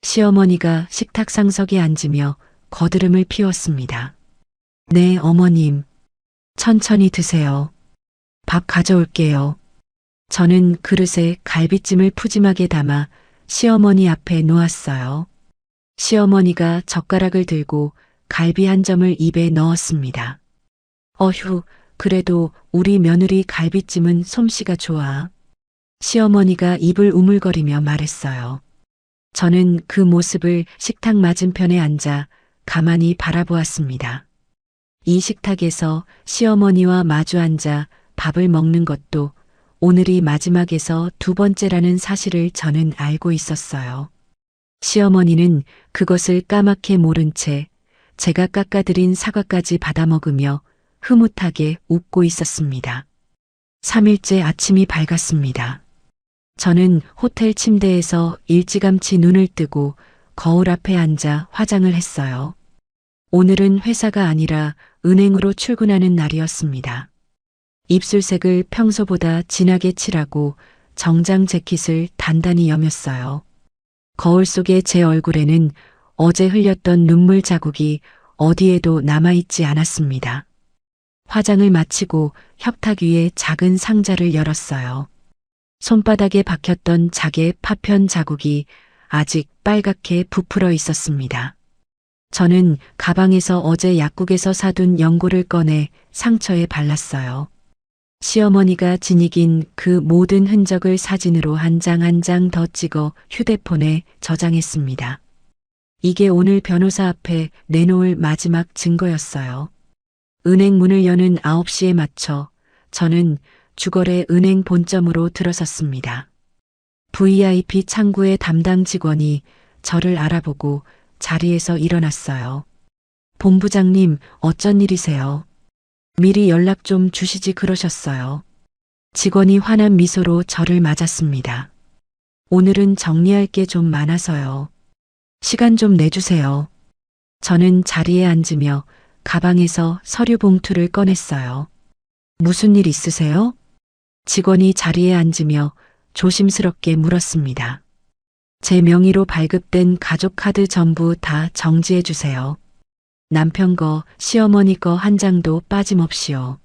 시어머니가 식탁 상석에 앉으며 거드름을 피웠습니다. 네, 어머님. 천천히 드세요. 밥 가져올게요. 저는 그릇에 갈비찜을 푸짐하게 담아 시어머니 앞에 놓았어요. 시어머니가 젓가락을 들고 갈비 한 점을 입에 넣었습니다. 어휴, 그래도 우리 며느리 갈비찜은 솜씨가 좋아. 시어머니가 입을 우물거리며 말했어요. 저는 그 모습을 식탁 맞은편에 앉아 가만히 바라보았습니다. 이 식탁에서 시어머니와 마주 앉아 밥을 먹는 것도 오늘이 마지막에서 두 번째라는 사실을 저는 알고 있었어요. 시어머니는 그것을 까맣게 모른 채 제가 깎아드린 사과까지 받아먹으며 흐뭇하게 웃고 있었습니다. 3일째 아침이 밝았습니다. 저는 호텔 침대에서 일찌감치 눈을 뜨고 거울 앞에 앉아 화장을 했어요. 오늘은 회사가 아니라 은행으로 출근하는 날이었습니다. 입술색을 평소보다 진하게 칠하고 정장 재킷을 단단히 여몄어요. 거울 속의 제 얼굴에는 어제 흘렸던 눈물 자국이 어디에도 남아있지 않았습니다. 화장을 마치고 협탁 위에 작은 상자를 열었어요. 손바닥에 박혔던 자개 파편 자국이 아직 빨갛게 부풀어 있었습니다. 저는 가방에서 어제 약국에서 사둔 연고를 꺼내 상처에 발랐어요. 시어머니가 지니긴 그 모든 흔적을 사진으로 한 장 한 장 더 찍어 휴대폰에 저장했습니다. 이게 오늘 변호사 앞에 내놓을 마지막 증거였어요. 은행 문을 여는 9시에 맞춰 저는 주거래 은행 본점으로 들어섰습니다. VIP 창구의 담당 직원이 저를 알아보고 자리에서 일어났어요. 본부장님, 어쩐 일이세요? 미리 연락 좀 주시지 그러셨어요. 직원이 환한 미소로 저를 맞았습니다. 오늘은 정리할 게 좀 많아서요. 시간 좀 내주세요. 저는 자리에 앉으며 가방에서 서류 봉투를 꺼냈어요. 무슨 일 있으세요? 직원이 자리에 앉으며 조심스럽게 물었습니다. 제 명의로 발급된 가족 카드 전부 다 정지해 주세요. 남편 거, 시어머니 거 한 장도 빠짐없이요.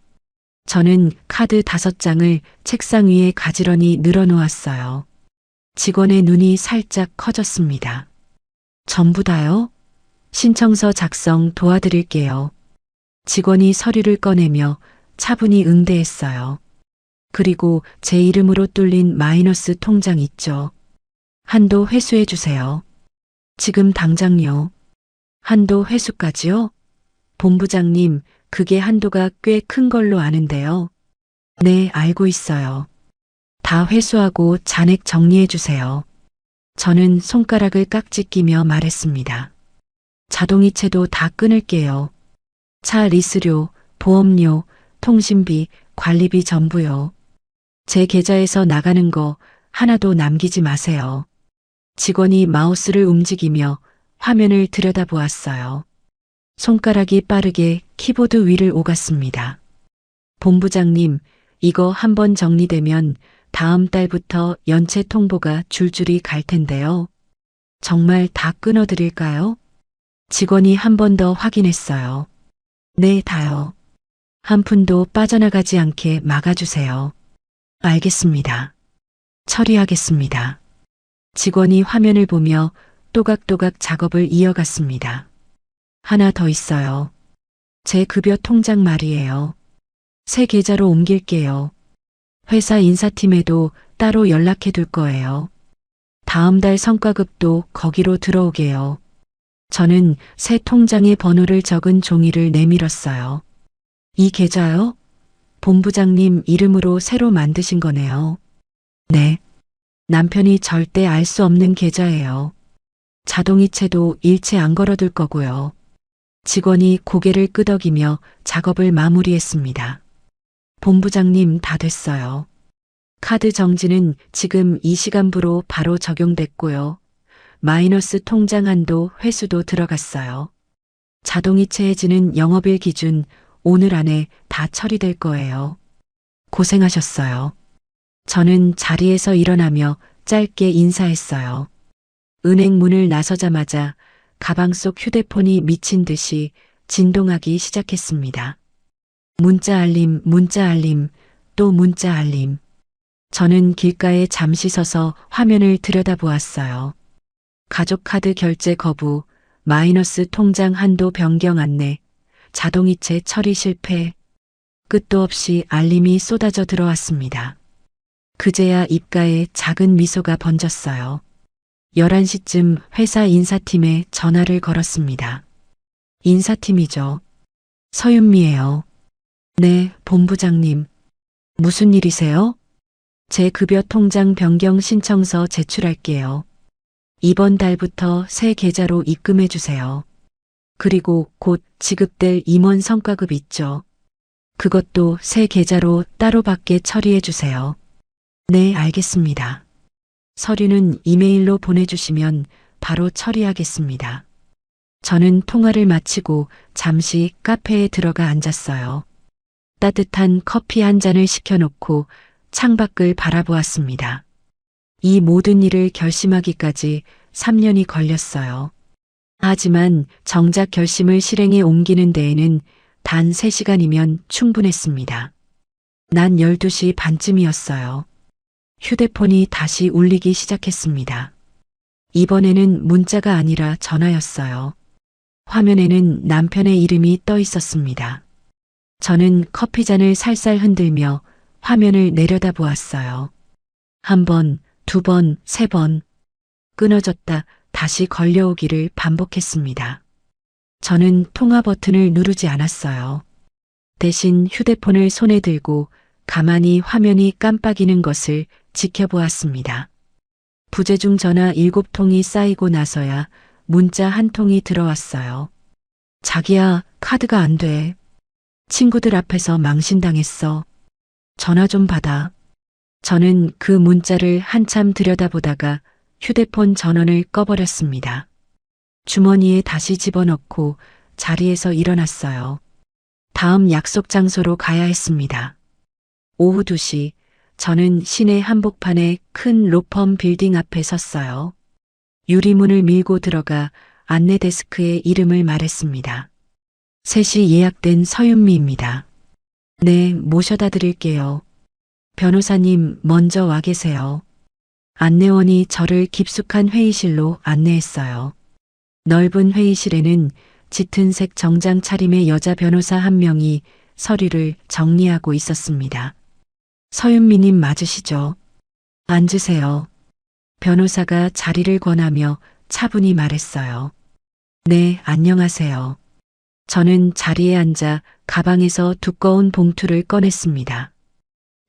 저는 카드 5장을 책상 위에 가지런히 늘어놓았어요. 직원의 눈이 살짝 커졌습니다. 전부 다요? 신청서 작성 도와드릴게요. 직원이 서류를 꺼내며 차분히 응대했어요. 그리고 제 이름으로 뚫린 마이너스 통장 있죠. 한도 회수해 주세요. 지금 당장요. 한도 회수까지요? 본부장님, 그게 한도가 꽤 큰 걸로 아는데요. 네, 알고 있어요. 다 회수하고 잔액 정리해 주세요. 저는 손가락을 깍지 끼며 말했습니다. 자동이체도 다 끊을게요. 차 리스료, 보험료, 통신비, 관리비 전부요. 제 계좌에서 나가는 거 하나도 남기지 마세요. 직원이 마우스를 움직이며 화면을 들여다보았어요. 손가락이 빠르게 키보드 위를 오갔습니다. 본부장님, 이거 한번 정리되면 다음 달부터 연체 통보가 줄줄이 갈 텐데요. 정말 다 끊어드릴까요? 직원이 한 번 더 확인했어요. 네, 다요. 한 푼도 빠져나가지 않게 막아주세요. 알겠습니다. 처리하겠습니다. 직원이 화면을 보며 또각또각 작업을 이어갔습니다. 하나 더 있어요. 제 급여 통장 말이에요. 새 계좌로 옮길게요. 회사 인사팀에도 따로 연락해 둘 거예요. 다음 달 성과급도 거기로 들어오게요. 저는 새 통장의 번호를 적은 종이를 내밀었어요. 이 계좌요? 본부장님 이름으로 새로 만드신 거네요. 네. 남편이 절대 알 수 없는 계좌예요. 자동이체도 일체 안 걸어둘 거고요. 직원이 고개를 끄덕이며 작업을 마무리했습니다. 본부장님 다 됐어요. 카드 정지는 지금 이 시간부로 바로 적용됐고요. 마이너스 통장 한도 회수도 들어갔어요. 자동이체 해지는 영업일 기준 오늘 안에 다 처리될 거예요. 고생하셨어요. 저는 자리에서 일어나며 짧게 인사했어요. 은행 문을 나서자마자 가방 속 휴대폰이 미친 듯이 진동하기 시작했습니다. 문자 알림, 또 문자 알림. 저는 길가에 잠시 서서 화면을 들여다보았어요. 가족 카드 결제 거부, 마이너스 통장 한도 변경 안내, 자동이체 처리 실패, 끝도 없이 알림이 쏟아져 들어왔습니다. 그제야 입가에 작은 미소가 번졌어요. 11시쯤 회사 인사팀에 전화를 걸었습니다. 인사팀이죠. 서윤미예요. 네, 본부장님. 무슨 일이세요? 제 급여 통장 변경 신청서 제출할게요. 이번 달부터 새 계좌로 입금해 주세요. 그리고 곧 지급될 임원 성과급 있죠. 그것도 새 계좌로 따로 받게 처리해 주세요. 네, 알겠습니다. 서류는 이메일로 보내주시면 바로 처리하겠습니다. 저는 통화를 마치고 잠시 카페에 들어가 앉았어요. 따뜻한 커피 한 잔을 시켜놓고 창밖을 바라보았습니다. 이 모든 일을 결심하기까지 3년이 걸렸어요. 하지만 정작 결심을 실행에 옮기는 데에는 단 3시간이면 충분했습니다. 낮 12시 반쯤이었어요. 휴대폰이 다시 울리기 시작했습니다. 이번에는 문자가 아니라 전화였어요. 화면에는 남편의 이름이 떠 있었습니다. 저는 커피잔을 살살 흔들며 화면을 내려다보았어요. 1번, 2번, 3번. 끊어졌다 다시 걸려오기를 반복했습니다. 저는 통화 버튼을 누르지 않았어요. 대신 휴대폰을 손에 들고 가만히 화면이 깜빡이는 것을 지켜보았습니다. 부재중 전화 7통이 쌓이고 나서야 문자 1통이 들어왔어요. 자기야, 카드가 안 돼. 친구들 앞에서 망신당했어. 전화 좀 받아. 저는 그 문자를 한참 들여다보다가 휴대폰 전원을 꺼버렸습니다. 주머니에 다시 집어넣고 자리에서 일어났어요. 다음 약속 장소로 가야 했습니다. 오후 2시 저는 시내 한복판의 큰 로펌 빌딩 앞에 섰어요. 유리문을 밀고 들어가 안내 데스크에 이름을 말했습니다. 3시 예약된 서윤미입니다. 네, 모셔다 드릴게요. 변호사님 먼저 와 계세요. 안내원이 저를 깊숙한 회의실로 안내했어요. 넓은 회의실에는 짙은색 정장 차림의 여자 변호사 한 명이 서류를 정리하고 있었습니다. 서윤미님 맞으시죠? 앉으세요. 변호사가 자리를 권하며 차분히 말했어요. 네, 안녕하세요. 저는 자리에 앉아 가방에서 두꺼운 봉투를 꺼냈습니다.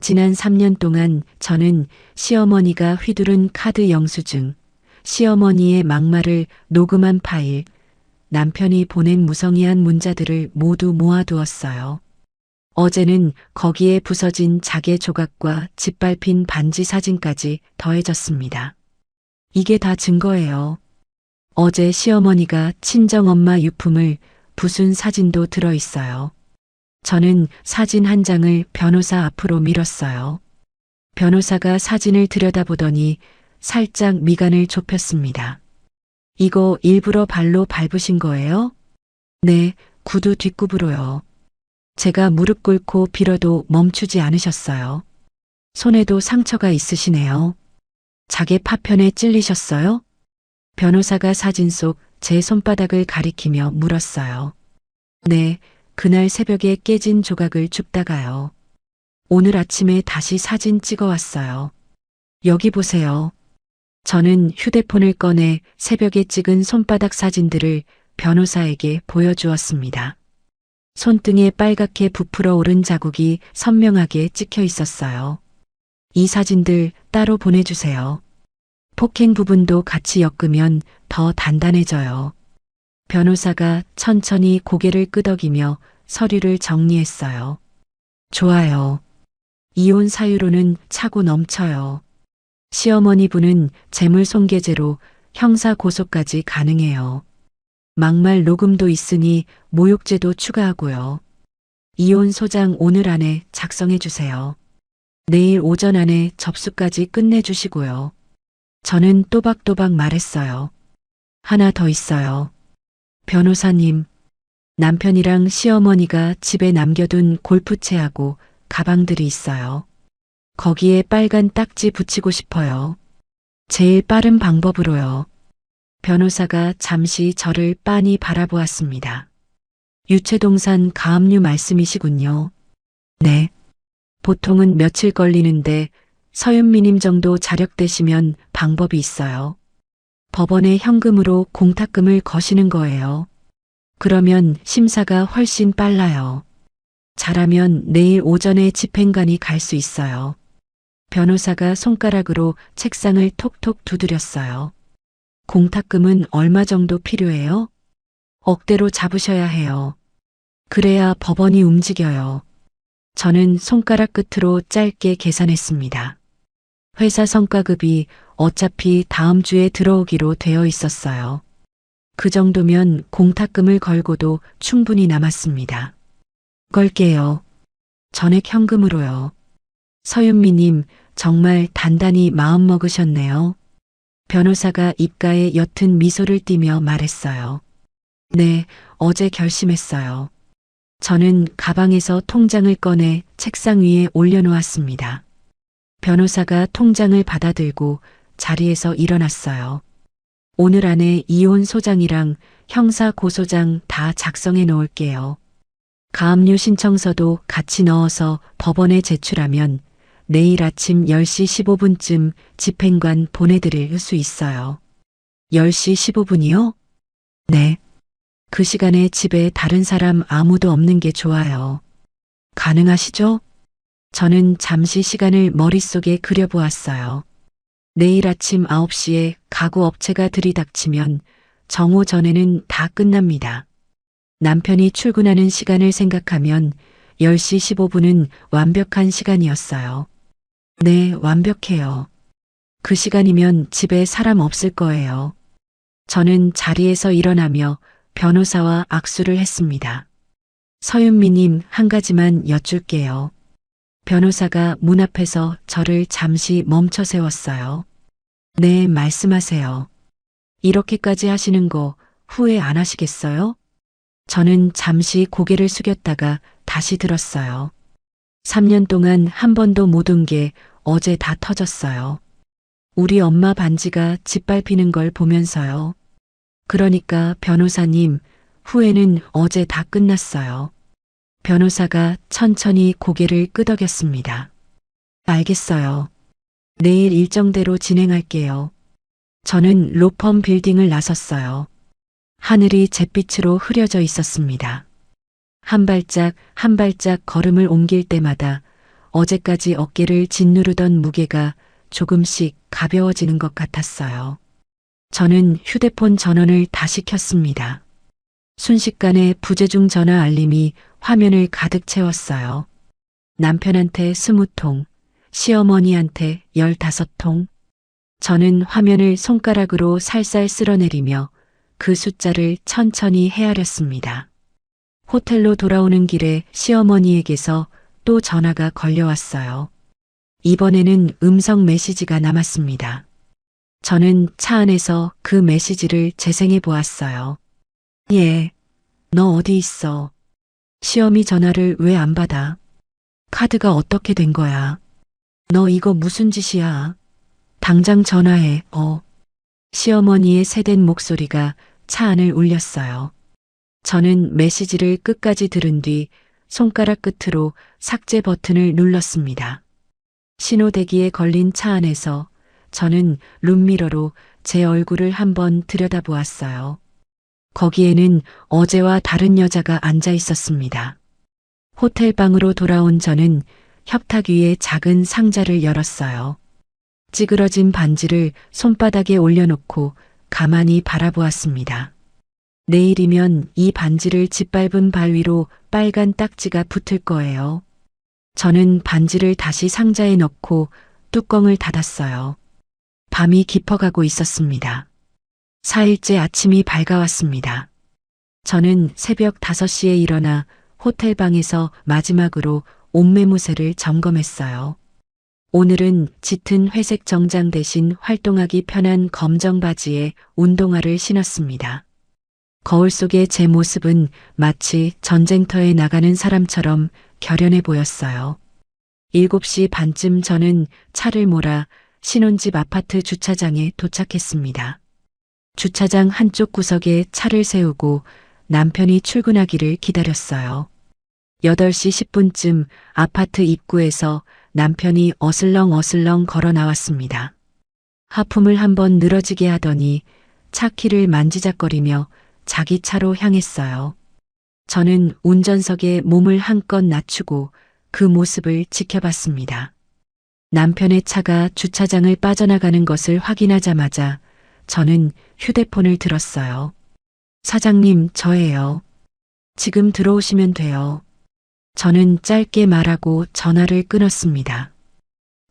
지난 3년 동안 저는 시어머니가 휘두른 카드 영수증, 시어머니의 막말을 녹음한 파일, 남편이 보낸 무성의한 문자들을 모두 모아두었어요. 어제는 거기에 부서진 자개 조각과 짓밟힌 반지 사진까지 더해졌습니다. 이게 다 증거예요. 어제 시어머니가 친정엄마 유품을 부순 사진도 들어있어요. 저는 사진 한 장을 변호사 앞으로 밀었어요. 변호사가 사진을 들여다보더니 살짝 미간을 좁혔습니다. 이거 일부러 발로 밟으신 거예요? 네, 구두 뒷굽으로요. 제가 무릎 꿇고 빌어도 멈추지 않으셨어요. 손에도 상처가 있으시네요. 자개 파편에 찔리셨어요? 변호사가 사진 속 제 손바닥을 가리키며 물었어요. 네, 그날 새벽에 깨진 조각을 줍다가요. 오늘 아침에 다시 사진 찍어왔어요. 여기 보세요. 저는 휴대폰을 꺼내 새벽에 찍은 손바닥 사진들을 변호사에게 보여주었습니다. 손등에 빨갛게 부풀어 오른 자국이 선명하게 찍혀 있었어요. 이 사진들 따로 보내주세요. 폭행 부분도 같이 엮으면 더 단단해져요. 변호사가 천천히 고개를 끄덕이며 서류를 정리했어요. 좋아요. 이혼 사유로는 차고 넘쳐요. 시어머니 분은 재물손괴죄로 형사 고소까지 가능해요. 막말 녹음도 있으니 모욕죄도 추가하고요. 이혼 소장 오늘 안에 작성해 주세요. 내일 오전 안에 접수까지 끝내주시고요. 저는 또박또박 말했어요. 하나 더 있어요. 변호사님, 남편이랑 시어머니가 집에 남겨둔 골프채하고 가방들이 있어요. 거기에 빨간 딱지 붙이고 싶어요. 제일 빠른 방법으로요. 변호사가 잠시 저를 빤히 바라보았습니다. 유체동산 가압류 말씀이시군요. 네. 보통은 며칠 걸리는데 서윤미님 정도 자력되시면 방법이 있어요. 법원에 현금으로 공탁금을 거시는 거예요. 그러면 심사가 훨씬 빨라요. 잘하면 내일 오전에 집행관이 갈 수 있어요. 변호사가 손가락으로 책상을 톡톡 두드렸어요. 공탁금은 얼마 정도 필요해요? 억대로 잡으셔야 해요. 그래야 법원이 움직여요. 저는 손가락 끝으로 짧게 계산했습니다. 회사 성과급이 어차피 다음 주에 들어오기로 되어 있었어요. 그 정도면 공탁금을 걸고도 충분히 남았습니다. 걸게요. 전액 현금으로요. 서윤미님 정말 단단히 마음먹으셨네요. 변호사가 입가에 옅은 미소를 띠며 말했어요. 네, 어제 결심했어요. 저는 가방에서 통장을 꺼내 책상 위에 올려놓았습니다. 변호사가 통장을 받아들고 자리에서 일어났어요. 오늘 안에 이혼 소장이랑 형사 고소장 다 작성해 놓을게요. 가압류 신청서도 같이 넣어서 법원에 제출하면 내일 아침 10시 15분쯤 집행관 보내드릴 수 있어요. 10시 15분이요? 네. 그 시간에 집에 다른 사람 아무도 없는 게 좋아요. 가능하시죠? 저는 잠시 시간을 머릿속에 그려보았어요. 내일 아침 9시에 가구 업체가 들이닥치면 정오 전에는 다 끝납니다. 남편이 출근하는 시간을 생각하면 10시 15분은 완벽한 시간이었어요. 네, 완벽해요. 그 시간이면 집에 사람 없을 거예요. 저는 자리에서 일어나며 변호사와 악수를 했습니다. 서윤미님, 한 가지만 여쭐게요. 변호사가 문 앞에서 저를 잠시 멈춰 세웠어요. 네, 말씀하세요. 이렇게까지 하시는 거 후회 안 하시겠어요? 저는 잠시 고개를 숙였다가 다시 들었어요. 3년 동안 한 번도 못 온 게 어제 다 터졌어요. 우리 엄마 반지가 짓밟히는 걸 보면서요. 그러니까 변호사님, 후회는 어제 다 끝났어요. 변호사가 천천히 고개를 끄덕였습니다. 알겠어요. 내일 일정대로 진행할게요. 저는 로펌 빌딩을 나섰어요. 하늘이 잿빛으로 흐려져 있었습니다. 한 발짝 한 발짝 걸음을 옮길 때마다 어제까지 어깨를 짓누르던 무게가 조금씩 가벼워지는 것 같았어요. 저는 휴대폰 전원을 다시 켰습니다. 순식간에 부재중 전화 알림이 화면을 가득 채웠어요. 남편한테 20통, 시어머니한테 15통. 저는 화면을 손가락으로 살살 쓸어내리며 그 숫자를 천천히 헤아렸습니다. 호텔로 돌아오는 길에 시어머니에게서 또 전화가 걸려왔어요. 이번에는 음성 메시지가 남았습니다. 저는 차 안에서 그 메시지를 재생해 보았어요. 예, 너 어디 있어? 시어미 전화를 왜 안 받아? 카드가 어떻게 된 거야? 너 이거 무슨 짓이야? 당장 전화해, 시어머니의 새된 목소리가 차 안을 울렸어요. 저는 메시지를 끝까지 들은 뒤 손가락 끝으로 삭제 버튼을 눌렀습니다. 신호대기에 걸린 차 안에서 저는 룸미러로 제 얼굴을 한번 들여다보았어요. 거기에는 어제와 다른 여자가 앉아 있었습니다. 호텔 방으로 돌아온 저는 협탁 위에 작은 상자를 열었어요. 찌그러진 반지를 손바닥에 올려놓고 가만히 바라보았습니다. 내일이면 이 반지를 짓밟은 발 위로 빨간 딱지가 붙을 거예요. 저는 반지를 다시 상자에 넣고 뚜껑을 닫았어요. 밤이 깊어가고 있었습니다. 4일째 아침이 밝아왔습니다. 저는 새벽 5시에 일어나 호텔 방에서 마지막으로 옷매무새를 점검했어요. 오늘은 짙은 회색 정장 대신 활동하기 편한 검정 바지에 운동화를 신었습니다. 거울 속의 제 모습은 마치 전쟁터에 나가는 사람처럼 결연해 보였어요. 7시 반쯤 저는 차를 몰아 신혼집 아파트 주차장에 도착했습니다. 주차장 한쪽 구석에 차를 세우고 남편이 출근하기를 기다렸어요. 8시 10분쯤 아파트 입구에서 남편이 어슬렁어슬렁 걸어 나왔습니다. 하품을 한번 늘어지게 하더니 차 키를 만지작거리며 자기 차로 향했어요. 저는 운전석에 몸을 한껏 낮추고 그 모습을 지켜봤습니다. 남편의 차가 주차장을 빠져나가는 것을 확인하자마자 저는 휴대폰을 들었어요. 사장님, 저예요. 지금 들어오시면 돼요. 저는 짧게 말하고 전화를 끊었습니다.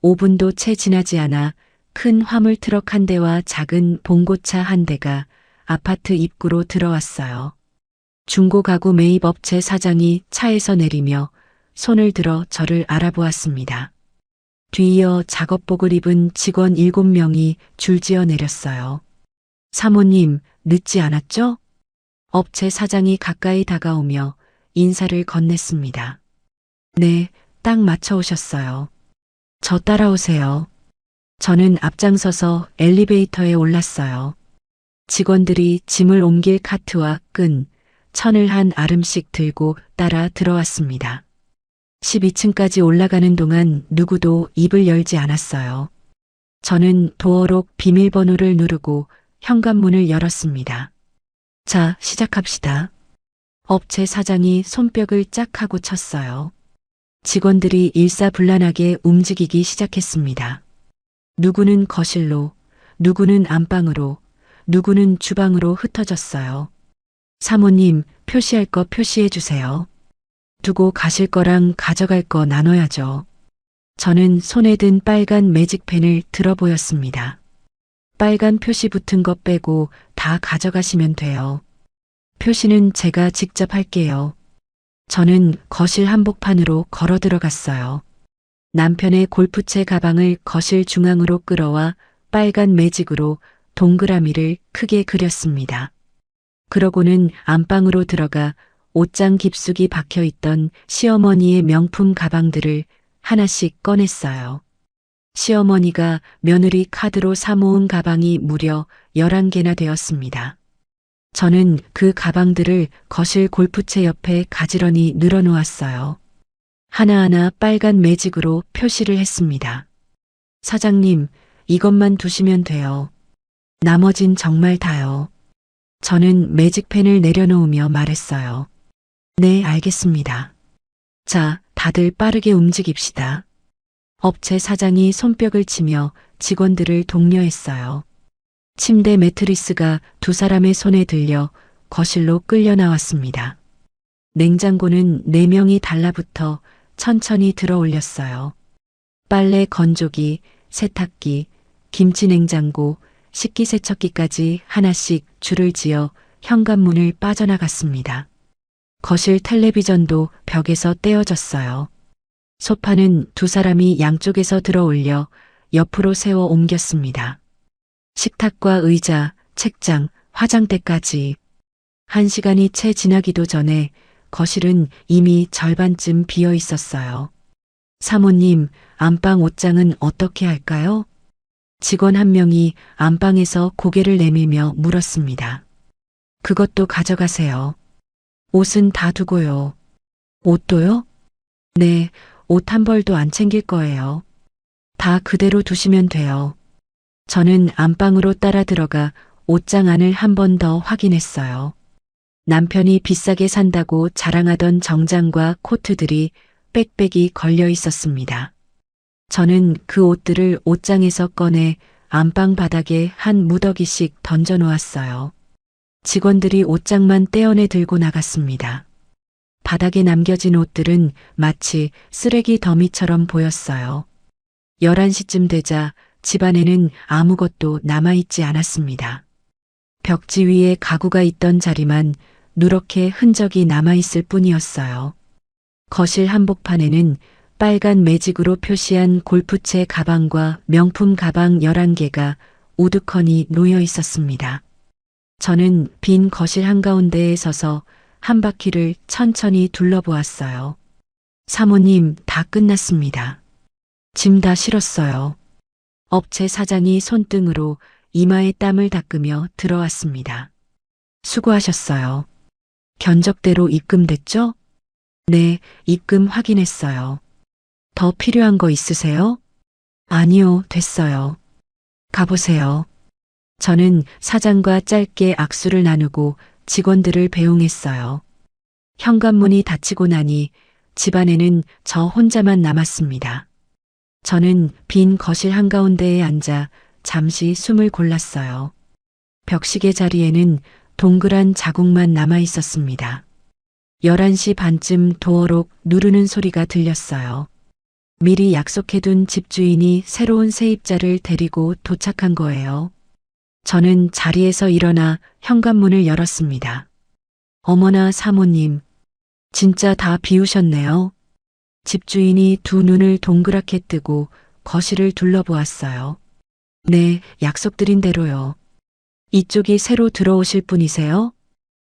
5분도 채 지나지 않아 큰 화물 트럭 한 대와 작은 봉고차 한 대가 아파트 입구로 들어왔어요. 중고가구 매입업체 사장이 차에서 내리며 손을 들어 저를 알아보았습니다. 뒤이어 작업복을 입은 직원 7명이 줄지어 내렸어요. 사모님, 늦지 않았죠? 업체 사장이 가까이 다가오며 인사를 건넸습니다. 네, 딱 맞춰 오셨어요. 저 따라오세요. 저는 앞장서서 엘리베이터에 올랐어요. 직원들이 짐을 옮길 카트와 끈, 천을 한 아름씩 들고 따라 들어왔습니다. 12층까지 올라가는 동안 누구도 입을 열지 않았어요. 저는 도어록 비밀번호를 누르고 현관문을 열었습니다. 자, 시작합시다. 업체 사장이 손뼉을 짝 하고 쳤어요. 직원들이 일사불란하게 움직이기 시작했습니다. 누구는 거실로, 누구는 안방으로, 누구는 주방으로 흩어졌어요. 사모님, 표시할 거 표시해 주세요. 두고 가실 거랑 가져갈 거 나눠야죠. 저는 손에 든 빨간 매직펜을 들어 보였습니다. 빨간 표시 붙은 것 빼고 다 가져가시면 돼요. 표시는 제가 직접 할게요. 저는 거실 한복판으로 걸어 들어갔어요. 남편의 골프채 가방을 거실 중앙으로 끌어와 빨간 매직으로 동그라미를 크게 그렸습니다. 그러고는 안방으로 들어가 옷장 깊숙이 박혀 있던 시어머니의 명품 가방들을 하나씩 꺼냈어요. 시어머니가 며느리 카드로 사모은 가방이 무려 11개나 되었습니다. 저는 그 가방들을 거실 골프채 옆에 가지런히 늘어놓았어요. 하나하나 빨간 매직으로 표시를 했습니다. 사장님, 이것만 두시면 돼요. 나머진 정말 다요. 저는 매직펜을 내려놓으며 말했어요. 네, 알겠습니다. 자, 다들 빠르게 움직입시다. 업체 사장이 손뼉을 치며 직원들을 독려했어요. 침대 매트리스가 두 사람의 손에 들려 거실로 끌려 나왔습니다. 냉장고는 4명이 달라붙어 천천히 들어 올렸어요. 빨래 건조기, 세탁기, 김치냉장고, 식기세척기까지 하나씩 줄을 지어 현관문을 빠져나갔습니다. 거실 텔레비전도 벽에서 떼어졌어요. 소파는 두 사람이 양쪽에서 들어 올려 옆으로 세워 옮겼습니다. 식탁과 의자, 책장, 화장대까지. 1시간이 채 지나기도 전에 거실은 이미 절반쯤 비어 있었어요. 사모님, 안방 옷장은 어떻게 할까요? 직원 한 명이 안방에서 고개를 내밀며 물었습니다. 그것도 가져가세요. 옷은 다 두고요. 옷도요? 네, 옷 한 벌도 안 챙길 거예요. 다 그대로 두시면 돼요. 저는 안방으로 따라 들어가 옷장 안을 한 번 더 확인했어요. 남편이 비싸게 산다고 자랑하던 정장과 코트들이 빽빽이 걸려 있었습니다. 저는 그 옷들을 옷장에서 꺼내 안방 바닥에 한 무더기씩 던져 놓았어요. 직원들이 옷장만 떼어내 들고 나갔습니다. 바닥에 남겨진 옷들은 마치 쓰레기 더미처럼 보였어요. 11시쯤 되자 집안에는 아무것도 남아있지 않았습니다. 벽지 위에 가구가 있던 자리만 누렇게 흔적이 남아있을 뿐이었어요. 거실 한복판에는 빨간 매직으로 표시한 골프채 가방과 명품 가방 11개가 우두커니 놓여 있었습니다. 저는 빈 거실 한가운데에 서서 한 바퀴를 천천히 둘러보았어요. 사모님, 다 끝났습니다. 짐 다 실었어요. 업체 사장이 손등으로 이마에 땀을 닦으며 들어왔습니다. 수고하셨어요. 견적대로 입금됐죠? 네, 입금 확인했어요. 더 필요한 거 있으세요? 아니요, 됐어요. 가보세요. 저는 사장과 짧게 악수를 나누고 직원들을 배웅했어요. 현관문이 닫히고 나니 집안에는 저 혼자만 남았습니다. 저는 빈 거실 한가운데에 앉아 잠시 숨을 골랐어요. 벽시계 자리에는 동그란 자국만 남아 있었습니다. 11시 반쯤 도어록 누르는 소리가 들렸어요. 미리 약속해둔 집주인이 새로운 세입자를 데리고 도착한 거예요. 저는 자리에서 일어나 현관문을 열었습니다. 어머나 사모님, 진짜 다 비우셨네요. 집주인이 두 눈을 동그랗게 뜨고 거실을 둘러보았어요. 네, 약속드린 대로요. 이쪽이 새로 들어오실 분이세요?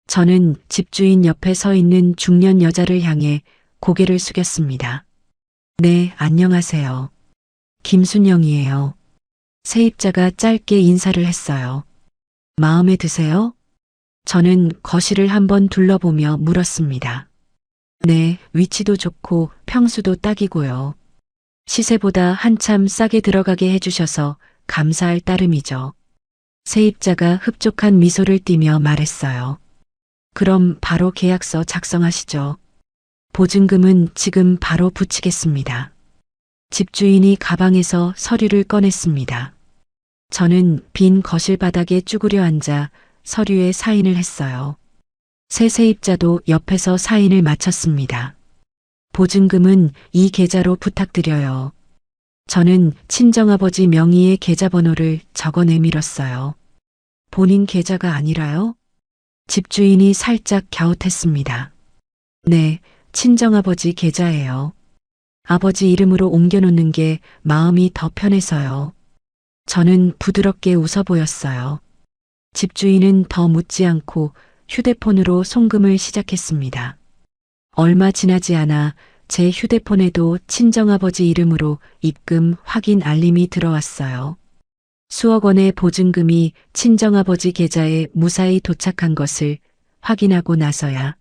저는 집주인 옆에 서 있는 중년 여자를 향해 고개를 숙였습니다. 네, 안녕하세요. 김순영이에요. 세입자가 짧게 인사를 했어요. 마음에 드세요? 저는 거실을 한번 둘러보며 물었습니다. 네, 위치도 좋고 평수도 딱이고요. 시세보다 한참 싸게 들어가게 해주셔서 감사할 따름이죠. 세입자가 흡족한 미소를 띠며 말했어요. 그럼 바로 계약서 작성하시죠. 보증금은 지금 바로 붙이겠습니다. 집주인이 가방에서 서류를 꺼냈습니다. 저는 빈 거실 바닥에 쭈그려 앉아 서류에 사인을 했어요. 새 세입자도 옆에서 사인을 마쳤습니다. 보증금은 이 계좌로 부탁드려요. 저는 친정아버지 명의의 계좌번호를 적어 내밀었어요. 본인 계좌가 아니라요? 집주인이 살짝 갸웃했습니다. 네, 친정아버지 계좌예요. 아버지 이름으로 옮겨놓는 게 마음이 더 편해서요. 저는 부드럽게 웃어 보였어요. 집주인은 더 묻지 않고 휴대폰으로 송금을 시작했습니다. 얼마 지나지 않아 제 휴대폰에도 친정아버지 이름으로 입금 확인 알림이 들어왔어요. 수억 원의 보증금이 친정아버지 계좌에 무사히 도착한 것을 확인하고 나서야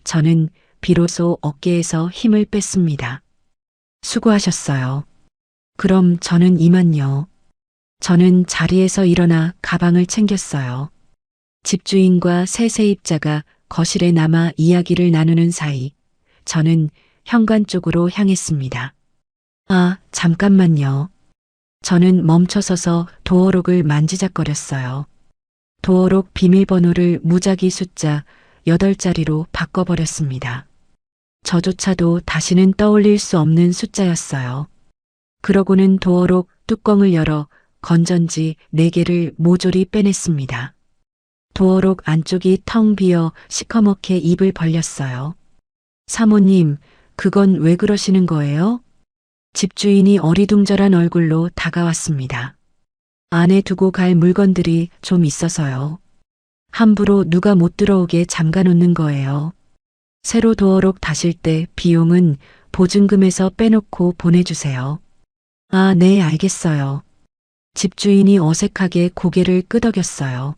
저는 비로소 어깨에서 힘을 뺐습니다. 수고하셨어요. 그럼 저는 이만요. 저는 자리에서 일어나 가방을 챙겼어요. 집주인과 새 세입자가 거실에 남아 이야기를 나누는 사이 저는 현관 쪽으로 향했습니다. 아, 잠깐만요. 저는 멈춰서서 도어록을 만지작거렸어요. 도어록 비밀번호를 무작위 숫자 8자리로 바꿔버렸습니다. 저조차도 다시는 떠올릴 수 없는 숫자였어요. 그러고는 도어록 뚜껑을 열어 건전지 4개를 모조리 빼냈습니다. 도어록 안쪽이 텅 비어 시커멓게 입을 벌렸어요. 사모님, 그건 왜 그러시는 거예요? 집주인이 어리둥절한 얼굴로 다가왔습니다. 안에 두고 갈 물건들이 좀 있어서요. 함부로 누가 못 들어오게 잠가놓는 거예요. 새로 도어록 다실 때 비용은 보증금에서 빼놓고 보내주세요. 아, 네, 알겠어요. 집주인이 어색하게 고개를 끄덕였어요.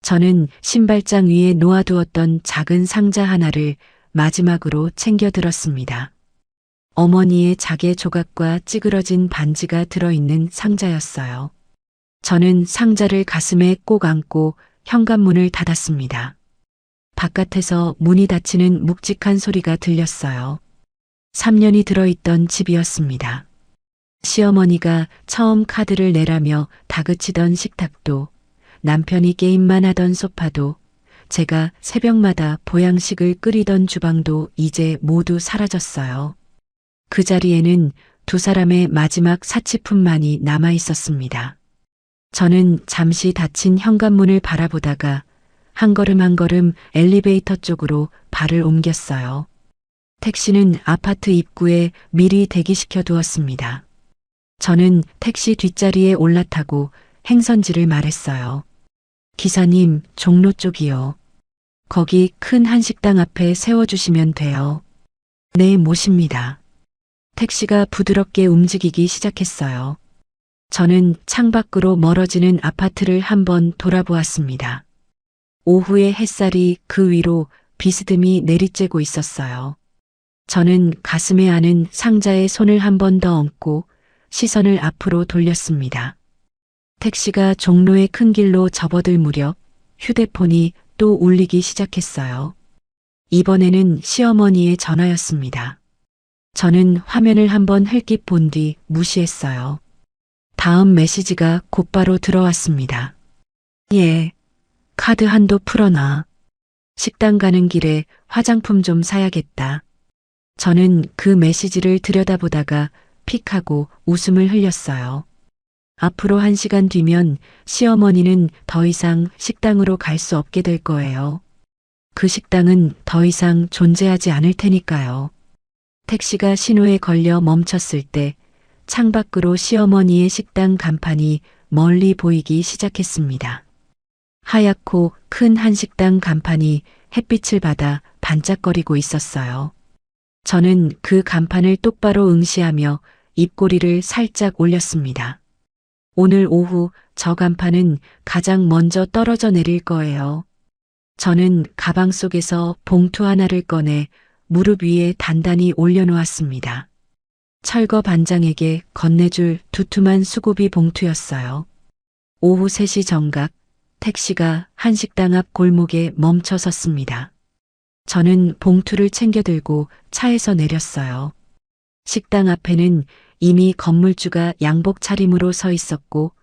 저는 신발장 위에 놓아두었던 작은 상자 하나를 마지막으로 챙겨 들었습니다. 어머니의 자개 조각과 찌그러진 반지가 들어있는 상자였어요. 저는 상자를 가슴에 꼭 안고 현관문을 닫았습니다. 바깥에서 문이 닫히는 묵직한 소리가 들렸어요. 3년이 들어있던 집이었습니다. 시어머니가 처음 카드를 내라며 다그치던 식탁도, 남편이 게임만 하던 소파도, 제가 새벽마다 보양식을 끓이던 주방도 이제 모두 사라졌어요. 그 자리에는 두 사람의 마지막 사치품만이 남아 있었습니다. 저는 잠시 닫힌 현관문을 바라보다가 한 걸음 한 걸음 엘리베이터 쪽으로 발을 옮겼어요. 택시는 아파트 입구에 미리 대기시켜 두었습니다. 저는 택시 뒷자리에 올라타고 행선지를 말했어요. 기사님, 종로 쪽이요. 거기 큰 한식당 앞에 세워주시면 돼요. 네, 모십니다. 택시가 부드럽게 움직이기 시작했어요. 저는 창밖으로 멀어지는 아파트를 한번 돌아보았습니다. 오후의 햇살이 그 위로 비스듬히 내리쬐고 있었어요. 저는 가슴에 안은 상자에 손을 한 번 더 얹고 시선을 앞으로 돌렸습니다. 택시가 종로의 큰 길로 접어들 무렵 휴대폰이 또 울리기 시작했어요. 이번에는 시어머니의 전화였습니다. 저는 화면을 한번 흘낏 본 뒤 무시했어요. 다음 메시지가 곧바로 들어왔습니다. 예, 카드 한도 풀어놔. 식당 가는 길에 화장품 좀 사야겠다. 저는 그 메시지를 들여다보다가 픽 하고 웃음을 흘렸어요. 앞으로 1시간 뒤면 시어머니는 더 이상 식당으로 갈 수 없게 될 거예요. 그 식당은 더 이상 존재하지 않을 테니까요. 택시가 신호에 걸려 멈췄을 때 창밖으로 시어머니의 식당 간판이 멀리 보이기 시작했습니다. 하얗고 큰 한식당 간판이 햇빛을 받아 반짝거리고 있었어요. 저는 그 간판을 똑바로 응시하며 입꼬리를 살짝 올렸습니다. 오늘 오후 저 간판은 가장 먼저 떨어져 내릴 거예요. 저는 가방 속에서 봉투 하나를 꺼내 무릎 위에 단단히 올려놓았습니다. 철거 반장에게 건네줄 두툼한 수고비 봉투였어요. 오후 3시 정각 택시가 한식당 앞 골목에 멈춰 섰습니다. 저는 봉투를 챙겨 들고 차에서 내렸어요. 식당 앞에는 이미 건물주가 양복 차림으로 서 있었고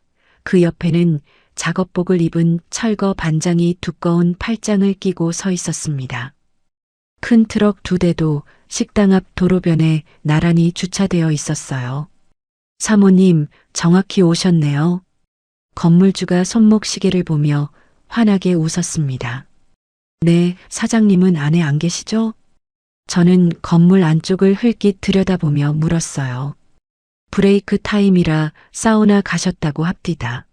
그 옆에는 작업복을 입은 철거 반장이 두꺼운 팔짱을 끼고 서 있었습니다. 큰 트럭 2대도 식당 앞 도로변에 나란히 주차되어 있었어요. 사모님, 정확히 오셨네요. 건물주가 손목 시계를 보며 환하게 웃었습니다. 네, 사장님은 안에 안 계시죠? 저는 건물 안쪽을 흘낏 들여다보며 물었어요. 브레이크 타임이라 사우나 가셨다고 합디다.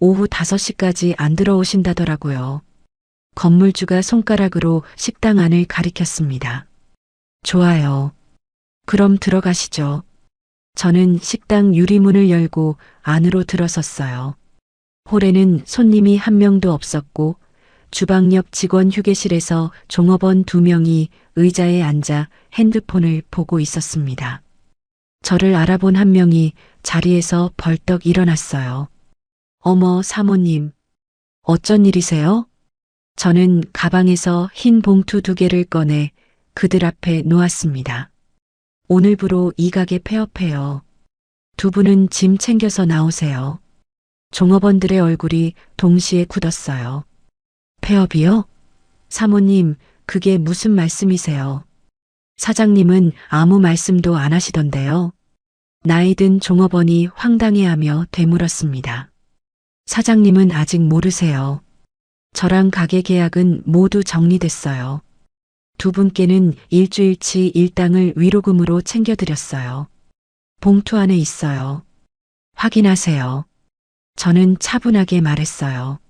오후 5시까지 안 들어오신다더라고요. 건물주가 손가락으로 식당 안을 가리켰습니다. 좋아요. 그럼 들어가시죠. 저는 식당 유리문을 열고 안으로 들어섰어요. 홀에는 손님이 한 명도 없었고 주방 옆 직원 휴게실에서 종업원 2명이 의자에 앉아 핸드폰을 보고 있었습니다. 저를 알아본 한 명이 자리에서 벌떡 일어났어요. 어머, 사모님. 어쩐 일이세요? 저는 가방에서 흰 봉투 2개를 꺼내 그들 앞에 놓았습니다. 오늘부로 이 가게 폐업해요. 2분은 짐 챙겨서 나오세요. 종업원들의 얼굴이 동시에 굳었어요. 폐업이요? 사모님, 그게 무슨 말씀이세요? 사장님은 아무 말씀도 안 하시던데요. 나이 든 종업원이 황당해하며 되물었습니다. 사장님은 아직 모르세요. 저랑 가게 계약은 모두 정리됐어요. 2분께는 일주일치 일당을 위로금으로 챙겨드렸어요. 봉투 안에 있어요. 확인하세요. 저는 차분하게 말했어요.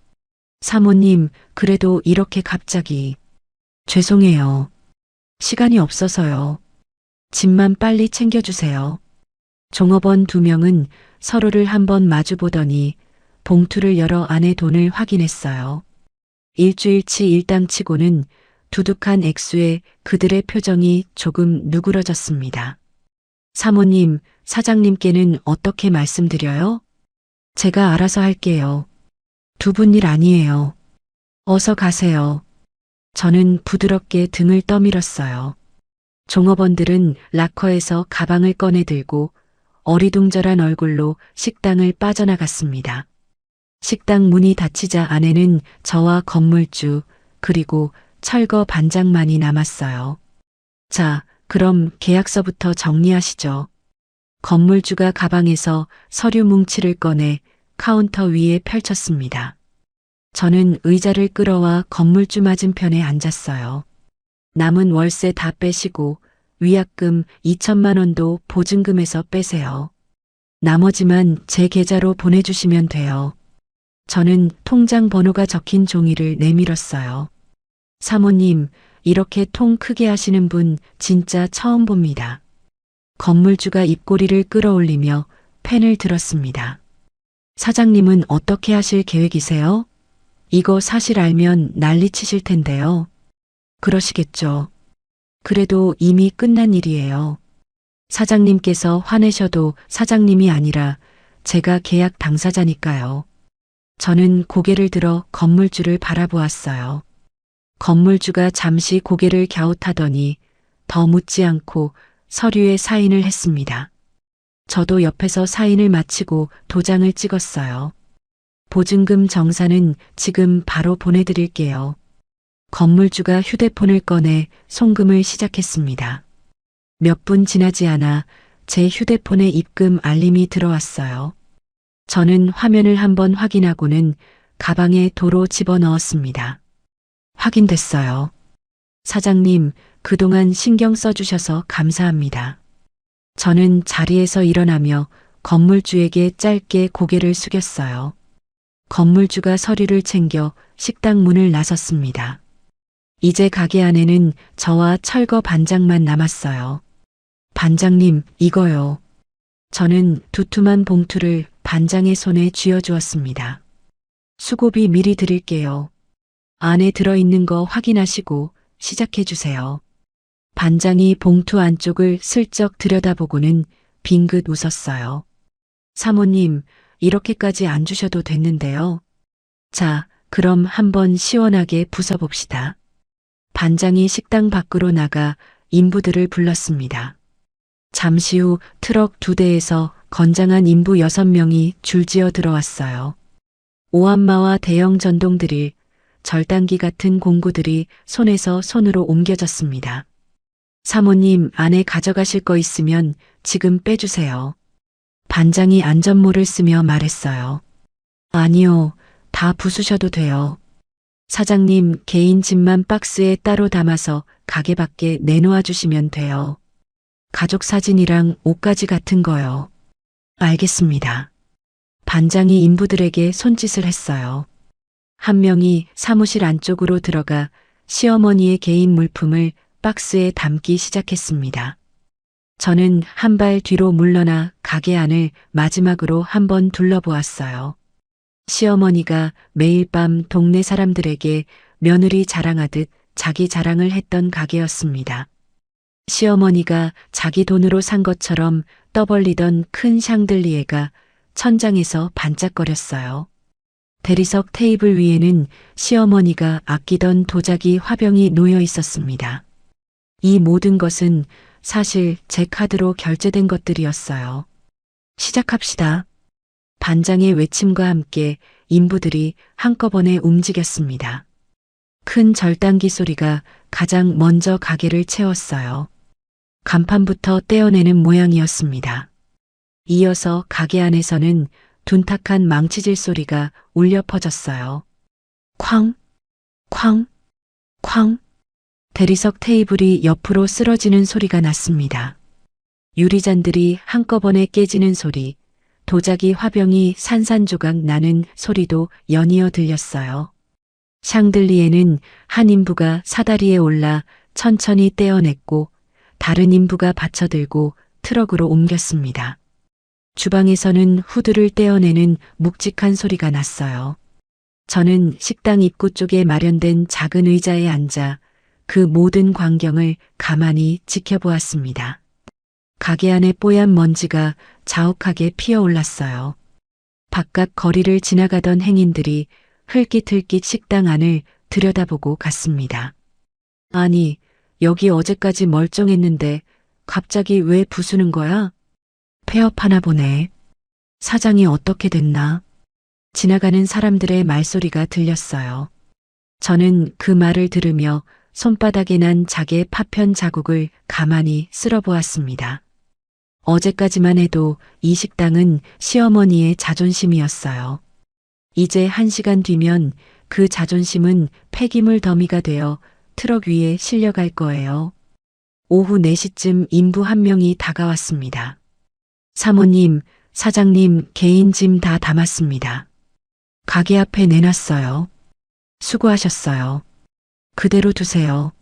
사모님, 그래도 이렇게 갑자기. 죄송해요. 시간이 없어서요. 짐만 빨리 챙겨주세요. 종업원 2명은 서로를 한번 마주보더니 봉투를 열어 안에 돈을 확인했어요. 일주일치 일당치고는 두둑한 액수에 그들의 표정이 조금 누그러졌습니다. 사모님, 사장님께는 어떻게 말씀드려요? 제가 알아서 할게요. 2분 일 아니에요. 어서 가세요. 저는 부드럽게 등을 떠밀었어요. 종업원들은 락커에서 가방을 꺼내 들고 어리둥절한 얼굴로 식당을 빠져나갔습니다. 식당 문이 닫히자 안에는 저와 건물주 그리고 철거 반장만이 남았어요. 자, 그럼 계약서부터 정리하시죠. 건물주가 가방에서 서류 뭉치를 꺼내 카운터 위에 펼쳤습니다. 저는 의자를 끌어와 건물주 맞은편에 앉았어요. 남은 월세 다 빼시고 위약금 2천만 원도 보증금에서 빼세요. 나머지만 제 계좌로 보내주시면 돼요. 저는 통장 번호가 적힌 종이를 내밀었어요. 사모님, 이렇게 통 크게 하시는 분 진짜 처음 봅니다. 건물주가 입꼬리를 끌어올리며 펜을 들었습니다. 사장님은 어떻게 하실 계획이세요? 이거 사실 알면 난리 치실 텐데요. 그러시겠죠. 그래도 이미 끝난 일이에요. 사장님께서 화내셔도 사장님이 아니라 제가 계약 당사자니까요. 저는 고개를 들어 건물주를 바라보았어요. 건물주가 잠시 고개를 갸웃하더니 더 묻지 않고 서류에 사인을 했습니다. 저도 옆에서 사인을 마치고 도장을 찍었어요. 보증금 정산은 지금 바로 보내드릴게요. 건물주가 휴대폰을 꺼내 송금을 시작했습니다. 몇 분 지나지 않아 제 휴대폰에 입금 알림이 들어왔어요. 저는 화면을 한번 확인하고는 가방에 도로 집어넣었습니다. 확인됐어요. 사장님, 그동안 신경 써주셔서 감사합니다. 저는 자리에서 일어나며 건물주에게 짧게 고개를 숙였어요. 건물주가 서류를 챙겨 식당 문을 나섰습니다. 이제 가게 안에는 저와 철거 반장만 남았어요. 반장님, 이거요. 저는 두툼한 봉투를 반장의 손에 쥐어주었습니다. 수고비 미리 드릴게요. 안에 들어있는 거 확인하시고 시작해 주세요. 반장이 봉투 안쪽을 슬쩍 들여다보고는 빙긋 웃었어요. 사모님, 이렇게까지 안 주셔도 됐는데요. 자, 그럼 한번 시원하게 부숴봅시다. 반장이 식당 밖으로 나가 인부들을 불렀습니다. 잠시 후 트럭 2대에서 건장한 인부 6명이 줄지어 들어왔어요. 오한마와 대형 전동드릴, 절단기 같은 공구들이 손에서 손으로 옮겨졌습니다. 사모님, 안에 가져가실 거 있으면 지금 빼주세요. 반장이 안전모를 쓰며 말했어요. 아니요, 다 부수셔도 돼요. 사장님, 개인 짐만 박스에 따로 담아서 가게 밖에 내놓아 주시면 돼요. 가족 사진이랑 옷가지 같은 거요. 알겠습니다. 반장이 인부들에게 손짓을 했어요. 한 명이 사무실 안쪽으로 들어가 시어머니의 개인 물품을 박스에 담기 시작했습니다. 저는 한 발 뒤로 물러나 가게 안을 마지막으로 한번 둘러보았어요. 시어머니가 매일 밤 동네 사람들에게 며느리 자랑하듯 자기 자랑을 했던 가게였습니다. 시어머니가 자기 돈으로 산 것처럼 떠벌리던 큰 샹들리에가 천장에서 반짝거렸어요. 대리석 테이블 위에는 시어머니가 아끼던 도자기 화병이 놓여 있었습니다. 이 모든 것은 사실 제 카드로 결제된 것들이었어요. 시작합시다. 반장의 외침과 함께 인부들이 한꺼번에 움직였습니다. 큰 절단기 소리가 가장 먼저 가게를 채웠어요. 간판부터 떼어내는 모양이었습니다. 이어서 가게 안에서는 둔탁한 망치질 소리가 울려 퍼졌어요. 쾅, 쾅, 쾅. 대리석 테이블이 옆으로 쓰러지는 소리가 났습니다. 유리잔들이 한꺼번에 깨지는 소리, 도자기 화병이 산산조각 나는 소리도 연이어 들렸어요. 샹들리에는 한 인부가 사다리에 올라 천천히 떼어냈고 다른 인부가 받쳐들고 트럭으로 옮겼습니다. 주방에서는 후드를 떼어내는 묵직한 소리가 났어요. 저는 식당 입구 쪽에 마련된 작은 의자에 앉아 그 모든 광경을 가만히 지켜보았습니다. 가게 안에 뽀얀 먼지가 자욱하게 피어올랐어요. 바깥 거리를 지나가던 행인들이 흘깃흘깃 식당 안을 들여다보고 갔습니다. 아니, 여기 어제까지 멀쩡했는데 갑자기 왜 부수는 거야? 폐업하나 보네. 사장이 어떻게 됐나? 지나가는 사람들의 말소리가 들렸어요. 저는 그 말을 들으며 손바닥에 난 작의 파편 자국을 가만히 쓸어보았습니다. 어제까지만 해도 이 식당은 시어머니의 자존심이었어요. 이제 1시간 뒤면 그 자존심은 폐기물 더미가 되어 트럭 위에 실려갈 거예요. 오후 4시쯤 인부 한 명이 다가왔습니다. 사모님, 사장님 개인 짐 다 담았습니다. 가게 앞에 내놨어요. 수고하셨어요. 그대로 두세요.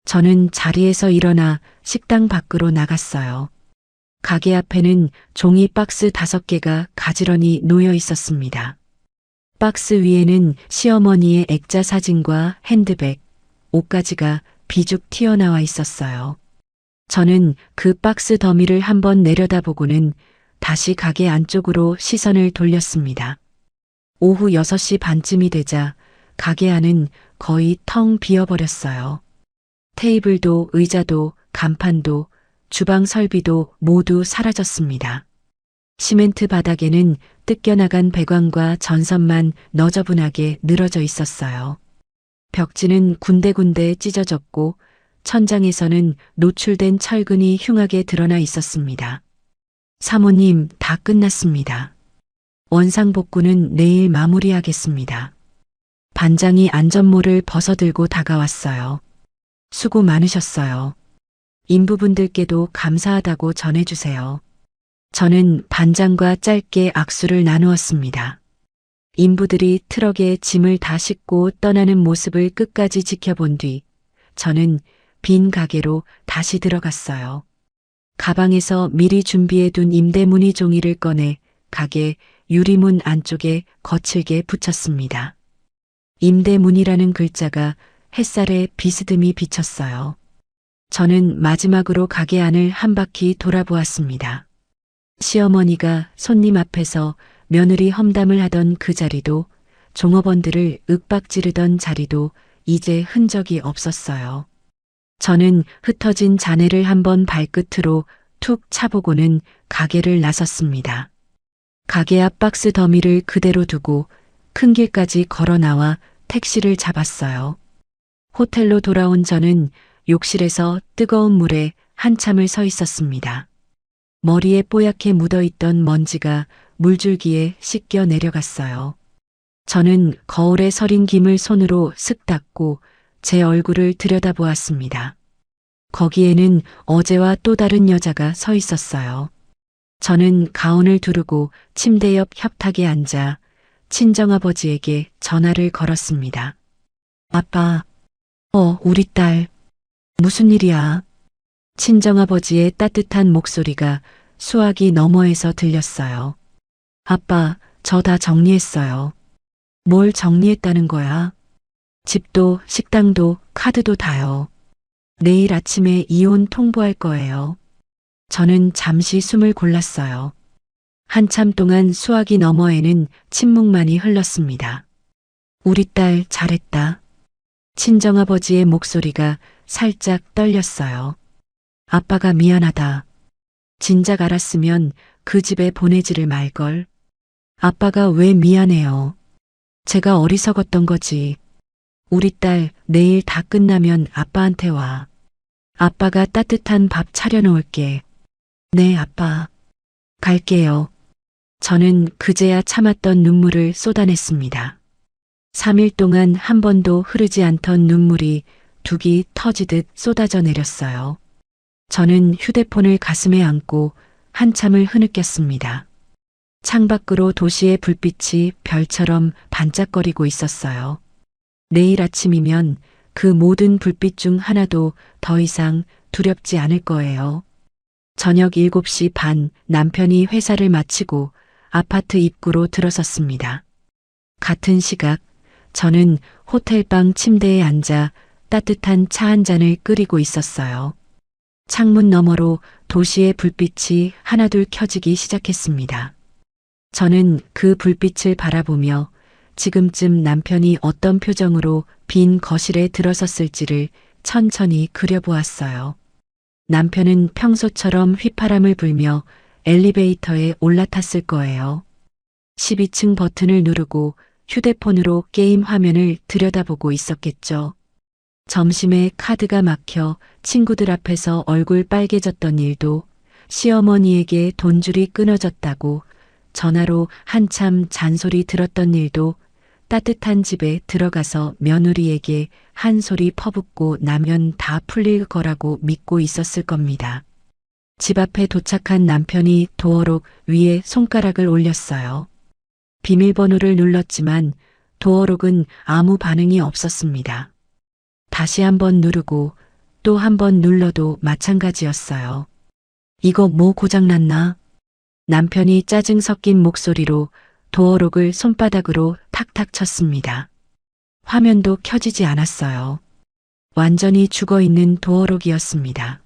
저는 자리에서 일어나 식당 밖으로 나갔어요. 가게 앞에는 종이 박스 5개가 가지런히 놓여 있었습니다. 박스 위에는 시어머니의 액자 사진과 핸드백, 옷가지가 비죽 튀어나와 있었어요. 저는 그 박스 더미를 한번 내려다보고는 다시 가게 안쪽으로 시선을 돌렸습니다. 오후 6시 반쯤이 되자 가게 안은 거의 텅 비어버렸어요. 테이블도 의자도 간판도 주방 설비도 모두 사라졌습니다. 시멘트 바닥에는 뜯겨나간 배관과 전선만 너저분하게 늘어져 있었어요. 벽지는 군데군데 찢어졌고 천장에서는 노출된 철근이 흉하게 드러나 있었습니다. 사모님, 다 끝났습니다. 원상복구는 내일 마무리하겠습니다. 반장이 안전모를 벗어들고 다가왔어요. 수고 많으셨어요. 인부분들께도 감사하다고 전해주세요. 저는 반장과 짧게 악수를 나누었습니다. 인부들이 트럭에 짐을 다 싣고 떠나는 모습을 끝까지 지켜본 뒤 저는 빈 가게로 다시 들어갔어요. 가방에서 미리 준비해둔 임대문의 종이를 꺼내 가게 유리문 안쪽에 거칠게 붙였습니다. 임대문이라는 글자가 햇살에 비스듬히 비쳤어요. 저는 마지막으로 가게 안을 한 바퀴 돌아보았습니다. 시어머니가 손님 앞에서 며느리 험담을 하던 그 자리도 종업원들을 윽박지르던 자리도 이제 흔적이 없었어요. 저는 흩어진 잔해를 한번 발끝으로 툭 차보고는 가게를 나섰습니다. 가게 앞 박스 더미를 그대로 두고 큰 길까지 걸어 나와 택시를 잡았어요. 호텔로 돌아온 저는 욕실에서 뜨거운 물에 한참을 서 있었습니다. 머리에 뽀얗게 묻어있던 먼지가 물줄기에 씻겨 내려갔어요. 저는 거울에 서린 김을 손으로 슥 닦고 제 얼굴을 들여다보았습니다. 거기에는 어제와 또 다른 여자가 서 있었어요. 저는 가운을 두르고 침대 옆 협탁에 앉아 친정아버지에게 전화를 걸었습니다. 아빠, 우리 딸, 무슨 일이야? 친정아버지의 따뜻한 목소리가 수화기 너머에서 들렸어요. 아빠, 저 다 정리했어요. 뭘 정리했다는 거야? 집도, 식당도, 카드도 다요. 내일 아침에 이혼 통보할 거예요. 저는 잠시 숨을 골랐어요. 한참 동안 수화기 너머에는 침묵만이 흘렀습니다. 우리 딸 잘했다. 친정아버지의 목소리가 살짝 떨렸어요. 아빠가 미안하다. 진작 알았으면 그 집에 보내지를 말걸. 아빠가 왜 미안해요. 제가 어리석었던 거지. 우리 딸 내일 다 끝나면 아빠한테 와. 아빠가 따뜻한 밥 차려놓을게. 네, 아빠. 갈게요. 저는 그제야 참았던 눈물을 쏟아냈습니다. 3일 동안 한 번도 흐르지 않던 눈물이 둑이 터지듯 쏟아져 내렸어요. 저는 휴대폰을 가슴에 안고 한참을 흐느꼈습니다. 창밖으로 도시의 불빛이 별처럼 반짝거리고 있었어요. 내일 아침이면 그 모든 불빛 중 하나도 더 이상 두렵지 않을 거예요. 저녁 7시 반 남편이 회사를 마치고 아파트 입구로 들어섰습니다. 같은 시각 저는 호텔방 침대에 앉아 따뜻한 차 한 잔을 끓이고 있었어요. 창문 너머로 도시의 불빛이 하나둘 켜지기 시작했습니다. 저는 그 불빛을 바라보며 지금쯤 남편이 어떤 표정으로 빈 거실에 들어섰을지를 천천히 그려보았어요. 남편은 평소처럼 휘파람을 불며 엘리베이터에 올라탔을 거예요. 12층 버튼을 누르고 휴대폰으로 게임 화면을 들여다보고 있었겠죠. 점심에 카드가 막혀 친구들 앞에서 얼굴 빨개졌던 일도, 시어머니에게 돈줄이 끊어졌다고 전화로 한참 잔소리 들었던 일도, 따뜻한 집에 들어가서 며느리에게 한 소리 퍼붓고 나면 다 풀릴 거라고 믿고 있었을 겁니다. 집 앞에 도착한 남편이 도어록 위에 손가락을 올렸어요. 비밀번호를 눌렀지만 도어록은 아무 반응이 없었습니다. 다시 한번 누르고 또 한 번 눌러도 마찬가지였어요. 이거 뭐 고장났나? 남편이 짜증 섞인 목소리로 도어록을 손바닥으로 탁탁 쳤습니다. 화면도 켜지지 않았어요. 완전히 죽어있는 도어록이었습니다.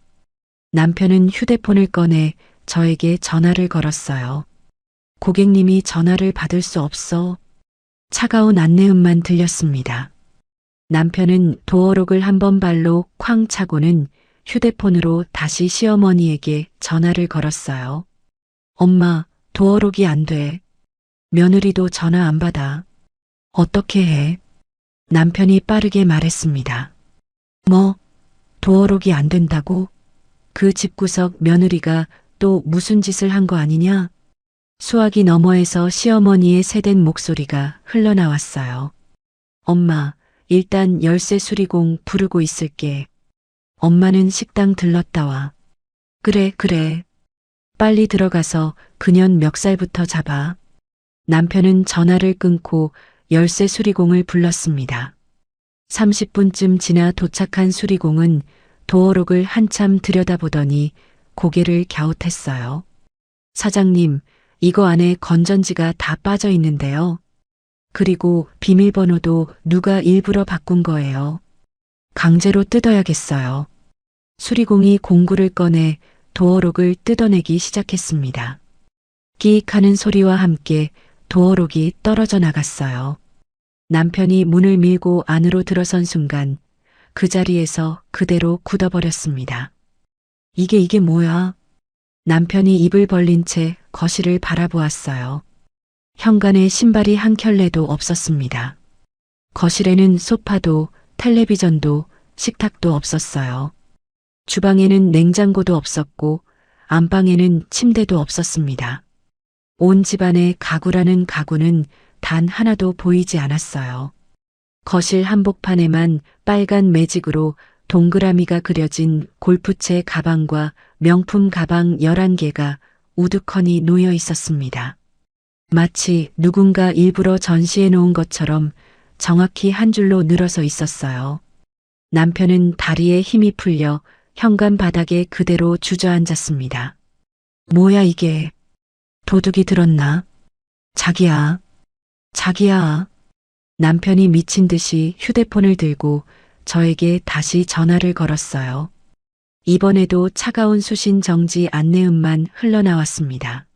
남편은 휴대폰을 꺼내 저에게 전화를 걸었어요. 고객님이 전화를 받을 수 없어. 차가운 안내음만 들렸습니다. 남편은 도어록을 한 번 발로 쾅 차고는 휴대폰으로 다시 시어머니에게 전화를 걸었어요. 엄마, 도어록이 안 돼. 며느리도 전화 안 받아. 어떻게 해? 남편이 빠르게 말했습니다. 뭐, 도어록이 안 된다고? 그 집구석 며느리가 또 무슨 짓을 한 거 아니냐? 수화기 너머에서 시어머니의 새된 목소리가 흘러나왔어요. 엄마, 일단 열쇠 수리공 부르고 있을게. 엄마는 식당 들렀다 와. 그래. 빨리 들어가서 그년 멱살부터 잡아. 남편은 전화를 끊고 열쇠 수리공을 불렀습니다. 30분쯤 지나 도착한 수리공은 도어록을 한참 들여다보더니 고개를 갸웃했어요. 사장님, 이거 안에 건전지가 다 빠져 있는데요. 그리고 비밀번호도 누가 일부러 바꾼 거예요. 강제로 뜯어야겠어요. 수리공이 공구를 꺼내 도어록을 뜯어내기 시작했습니다. 끼익 하는 소리와 함께 도어록이 떨어져 나갔어요. 남편이 문을 밀고 안으로 들어선 순간 그 자리에서 그대로 굳어버렸습니다. 이게 뭐야? 남편이 입을 벌린 채 거실을 바라보았어요. 현관에 신발이 한 켤레도 없었습니다. 거실에는 소파도 텔레비전도 식탁도 없었어요. 주방에는 냉장고도 없었고 안방에는 침대도 없었습니다. 온 집안의 가구라는 가구는 단 하나도 보이지 않았어요. 거실 한복판에만 빨간 매직으로 동그라미가 그려진 골프채 가방과 명품 가방 11개가 우두커니 놓여 있었습니다. 마치 누군가 일부러 전시해 놓은 것처럼 정확히 한 줄로 늘어서 있었어요. 남편은 다리에 힘이 풀려 현관 바닥에 그대로 주저앉았습니다. 뭐야 이게? 도둑이 들었나? 자기야, 자기야. 남편이 미친 듯이 휴대폰을 들고 저에게 다시 전화를 걸었어요. 이번에도 차가운 수신 정지 안내음만 흘러나왔습니다.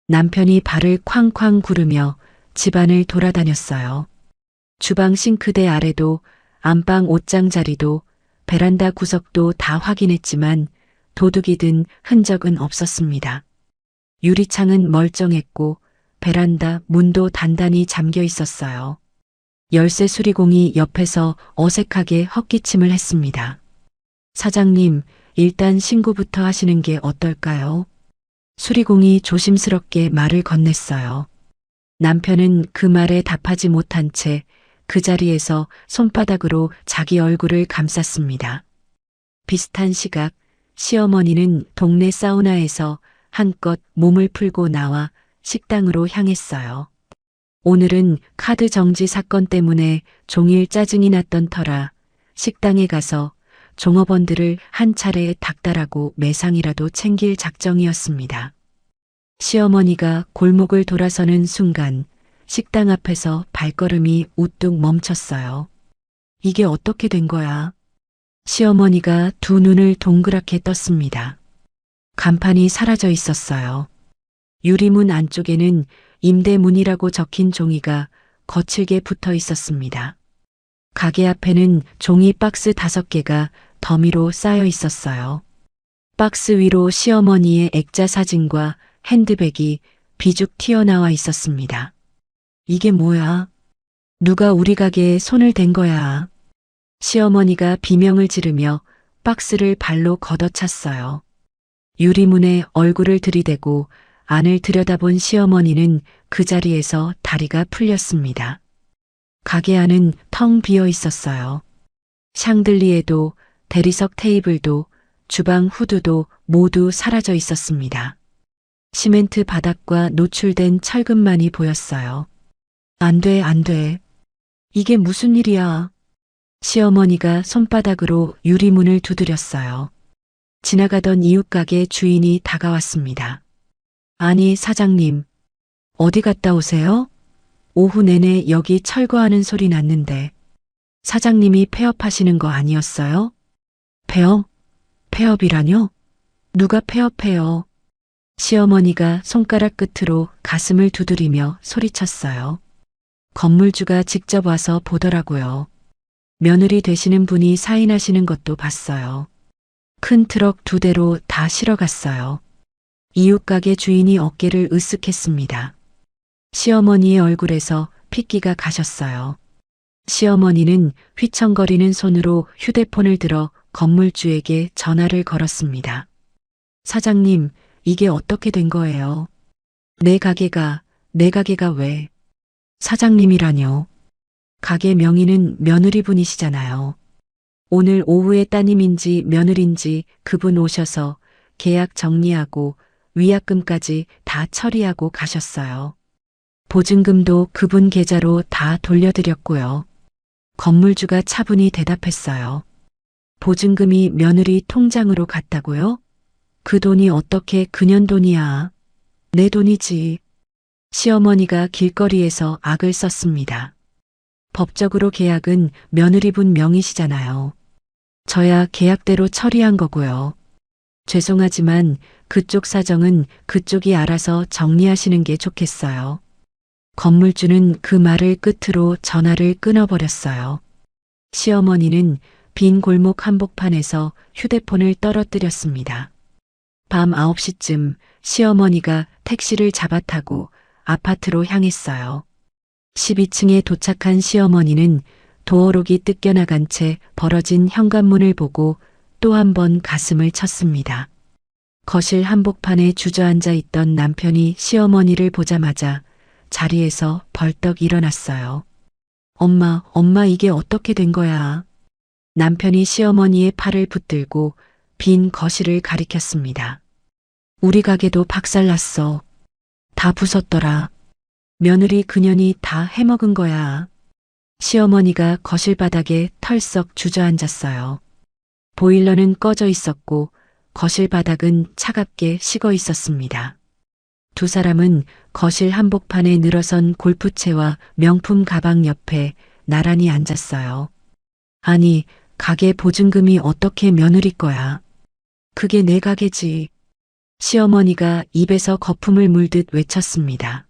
남편이 발을 쾅쾅 구르며 집안을 돌아다녔어요. 주방 싱크대 아래도 안방 옷장 자리도 베란다 구석도 다 확인했지만 도둑이 든 흔적은 없었습니다. 유리창은 멀쩡했고 베란다 문도 단단히 잠겨 있었어요. 열쇠 수리공이 옆에서 어색하게 헛기침을 했습니다. 사장님, 일단 신고부터 하시는 게 어떨까요? 수리공이 조심스럽게 말을 건넸어요. 남편은 그 말에 답하지 못한 채 그 자리에서 손바닥으로 자기 얼굴을 감쌌습니다. 비슷한 시각, 시어머니는 동네 사우나에서 한껏 몸을 풀고 나와 식당으로 향했어요. 오늘은 카드 정지 사건 때문에 종일 짜증이 났던 터라 식당에 가서 종업원들을 한 차례 닥달하고 매상이라도 챙길 작정이었습니다. 시어머니가 골목을 돌아서는 순간 식당 앞에서 발걸음이 우뚝 멈췄어요. 이게 어떻게 된 거야? 시어머니가 두 눈을 동그랗게 떴습니다. 간판이 사라져 있었어요. 유리문 안쪽에는 임대문이라고 적힌 종이가 거칠게 붙어 있었습니다. 가게 앞에는 종이 박스 5개가 더미로 쌓여 있었어요. 박스 위로 시어머니의 액자 사진과 핸드백이 비죽 튀어나와 있었습니다. 이게 뭐야? 누가 우리 가게에 손을 댄 거야? 시어머니가 비명을 지르며 박스를 발로 걷어찼어요. 유리문에 얼굴을 들이대고 안을 들여다본 시어머니는 그 자리에서 다리가 풀렸습니다. 가게 안은 텅 비어 있었어요. 샹들리에도 대리석 테이블도 주방 후드도 모두 사라져 있었습니다. 시멘트 바닥과 노출된 철근만이 보였어요. 안 돼, 안 돼. 이게 무슨 일이야? 시어머니가 손바닥으로 유리문을 두드렸어요. 지나가던 이웃 가게 주인이 다가왔습니다. 아니, 사장님. 어디 갔다 오세요? 오후 내내 여기 철거하는 소리 났는데. 사장님이 폐업하시는 거 아니었어요? 폐업? 폐업이라뇨? 누가 폐업해요? 시어머니가 손가락 끝으로 가슴을 두드리며 소리쳤어요. 건물주가 직접 와서 보더라고요. 며느리 되시는 분이 사인하시는 것도 봤어요. 큰 트럭 2대로 다 실어갔어요. 이웃 가게 주인이 어깨를 으쓱했습니다. 시어머니의 얼굴에서 핏기가 가셨어요. 시어머니는 휘청거리는 손으로 휴대폰을 들어 건물주에게 전화를 걸었습니다. 사장님, 이게 어떻게 된 거예요? 내 가게가 왜? 사장님이라뇨. 가게 명의는 며느리분이시잖아요. 오늘 오후에 따님인지 며느리인지 그분 오셔서 계약 정리하고 위약금까지 다 처리하고 가셨어요. 보증금도 그분 계좌로 다 돌려드렸고요. 건물주가 차분히 대답했어요. 보증금이 며느리 통장으로 갔다고요? 그 돈이 어떻게 그년 돈이야? 내 돈이지. 시어머니가 길거리에서 악을 썼습니다. 법적으로 계약은 며느리분 명의시잖아요. 저야 계약대로 처리한 거고요. 죄송하지만 그쪽 사정은 그쪽이 알아서 정리하시는 게 좋겠어요. 건물주는 그 말을 끝으로 전화를 끊어버렸어요. 시어머니는 빈 골목 한복판에서 휴대폰을 떨어뜨렸습니다. 밤 9시쯤 시어머니가 택시를 잡아타고 아파트로 향했어요. 12층에 도착한 시어머니는 도어록이 뜯겨나간 채 벌어진 현관문을 보고 또 한 번 가슴을 쳤습니다. 거실 한복판에 주저앉아 있던 남편이 시어머니를 보자마자 자리에서 벌떡 일어났어요. 엄마 이게 어떻게 된 거야? 남편이 시어머니의 팔을 붙들고 빈 거실을 가리켰습니다. 우리 가게도 박살났어. 다 부쉈더라. 며느리 그년이 다 해먹은 거야. 시어머니가 거실 바닥에 털썩 주저앉았어요. 보일러는 꺼져 있었고 거실 바닥은 차갑게 식어 있었습니다. 두 사람은 거실 한복판에 늘어선 골프채와 명품 가방 옆에 나란히 앉았어요. 아니, 가게 보증금이 어떻게 며느리 거야? 그게 내 가게지. 시어머니가 입에서 거품을 물듯 외쳤습니다.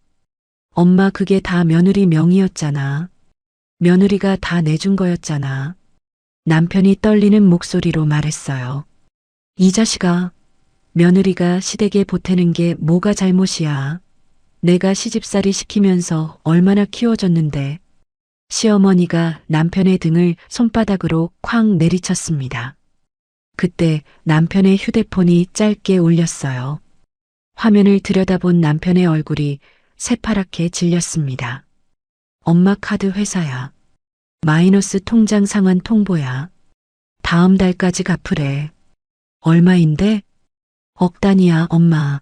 엄마 그게 다 며느리 명의였잖아. 며느리가 다 내준 거였잖아. 남편이 떨리는 목소리로 말했어요. 이 자식아, 며느리가 시댁에 보태는 게 뭐가 잘못이야. 내가 시집살이 시키면서 얼마나 키워줬는데. 시어머니가 남편의 등을 손바닥으로 쾅 내리쳤습니다. 그때 남편의 휴대폰이 짧게 울렸어요. 화면을 들여다본 남편의 얼굴이 새파랗게 질렸습니다. 엄마 카드 회사야. 마이너스 통장 상환 통보야. 다음 달까지 갚으래. 얼마인데? 억 단위야, 엄마.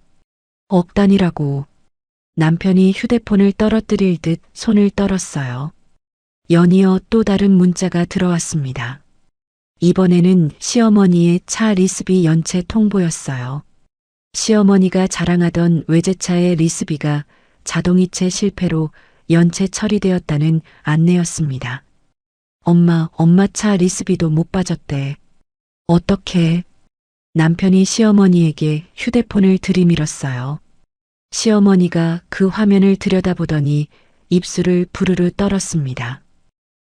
억 단위라고. 남편이 휴대폰을 떨어뜨릴 듯 손을 떨었어요. 연이어 또 다른 문자가 들어왔습니다. 이번에는 시어머니의 차 리스비 연체 통보였어요. 시어머니가 자랑하던 외제차의 리스비가 자동이체 실패로 연체 처리되었다는 안내였습니다. 엄마 차 리스비도 못 빠졌대. 어떡해? 남편이 시어머니에게 휴대폰을 들이밀었어요. 시어머니가 그 화면을 들여다보더니 입술을 부르르 떨었습니다.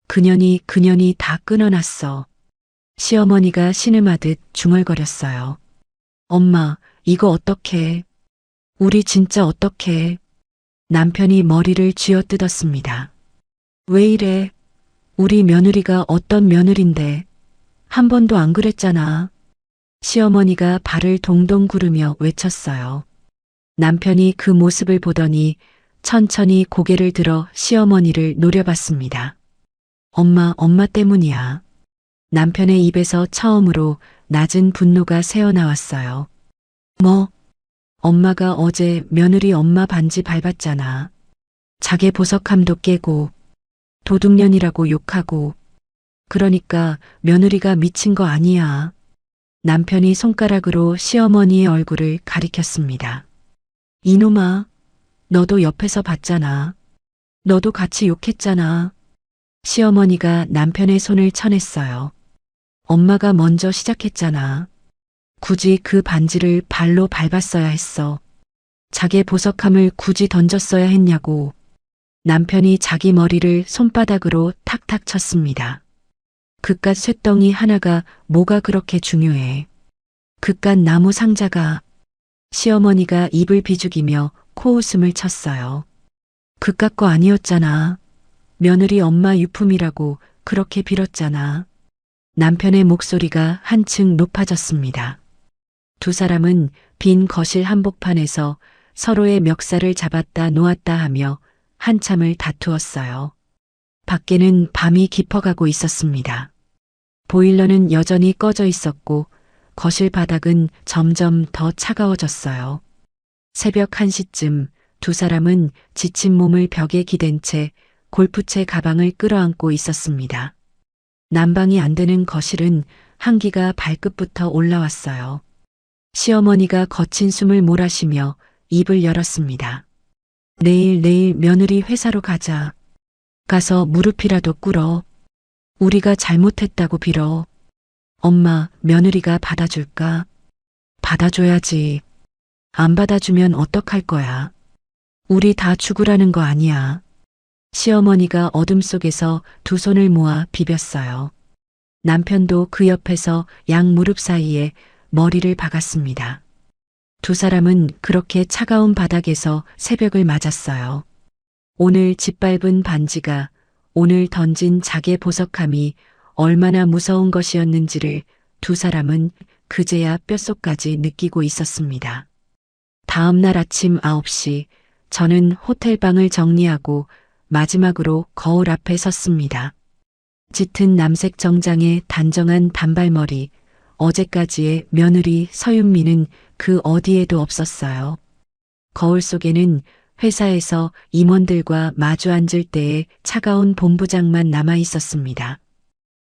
그년이 다 끊어놨어. 시어머니가 신음하듯 중얼거렸어요. 엄마, 이거 어떡해? 우리 진짜 어떡해? 남편이 머리를 쥐어뜯었습니다. 왜 이래? 우리 며느리가 어떤 며느린데? 한 번도 안 그랬잖아. 시어머니가 발을 동동 구르며 외쳤어요. 남편이 그 모습을 보더니 천천히 고개를 들어 시어머니를 노려봤습니다. 엄마 때문이야. 남편의 입에서 처음으로 낮은 분노가 새어나왔어요. 뭐? 엄마가 어제 며느리 엄마 반지 밟았잖아. 자개 보석함도 깨고 도둑년이라고 욕하고. 그러니까 며느리가 미친 거 아니야. 남편이 손가락으로 시어머니의 얼굴을 가리켰습니다. 이놈아, 너도 옆에서 봤잖아. 너도 같이 욕했잖아. 시어머니가 남편의 손을 쳐냈어요. 엄마가 먼저 시작했잖아. 굳이 그 반지를 발로 밟았어야 했어. 자개 보석함을 굳이 던졌어야 했냐고. 남편이 자기 머리를 손바닥으로 탁탁 쳤습니다. 그깟 쇳덩이 하나가 뭐가 그렇게 중요해. 그깟 나무 상자가. 시어머니가 입을 비죽이며 코웃음을 쳤어요. 그깟 거 아니었잖아. 며느리 엄마 유품이라고 그렇게 빌었잖아. 남편의 목소리가 한층 높아졌습니다. 두 사람은 빈 거실 한복판에서 서로의 멱살을 잡았다 놓았다 하며 한참을 다투었어요. 밖에는 밤이 깊어가고 있었습니다. 보일러는 여전히 꺼져 있었고 거실 바닥은 점점 더 차가워졌어요. 새벽 1시쯤 두 사람은 지친 몸을 벽에 기댄 채 골프채 가방을 끌어안고 있었습니다. 난방이 안 되는 거실은 한기가 발끝부터 올라왔어요. 시어머니가 거친 숨을 몰아쉬며 입을 열었습니다. 내일 며느리 회사로 가자. 가서 무릎이라도 꿇어. 우리가 잘못했다고 빌어. 엄마, 며느리가 받아줄까? 받아줘야지. 안 받아주면 어떡할 거야? 우리 다 죽으라는 거 아니야. 시어머니가 어둠 속에서 두 손을 모아 비볐어요. 남편도 그 옆에서 양 무릎 사이에 머리를 박았습니다. 두 사람은 그렇게 차가운 바닥에서 새벽을 맞았어요. 오늘 짓밟은 반지가, 오늘 던진 자개 보석함이 얼마나 무서운 것이었는지를 두 사람은 그제야 뼛속까지 느끼고 있었습니다. 다음 날 아침 9시 저는 호텔방을 정리하고 마지막으로 거울 앞에 섰습니다. 짙은 남색 정장에 단정한 단발머리, 어제까지의 며느리 서윤미는 그 어디에도 없었어요. 거울 속에는 회사에서 임원들과 마주 앉을 때의 차가운 본부장만 남아 있었습니다.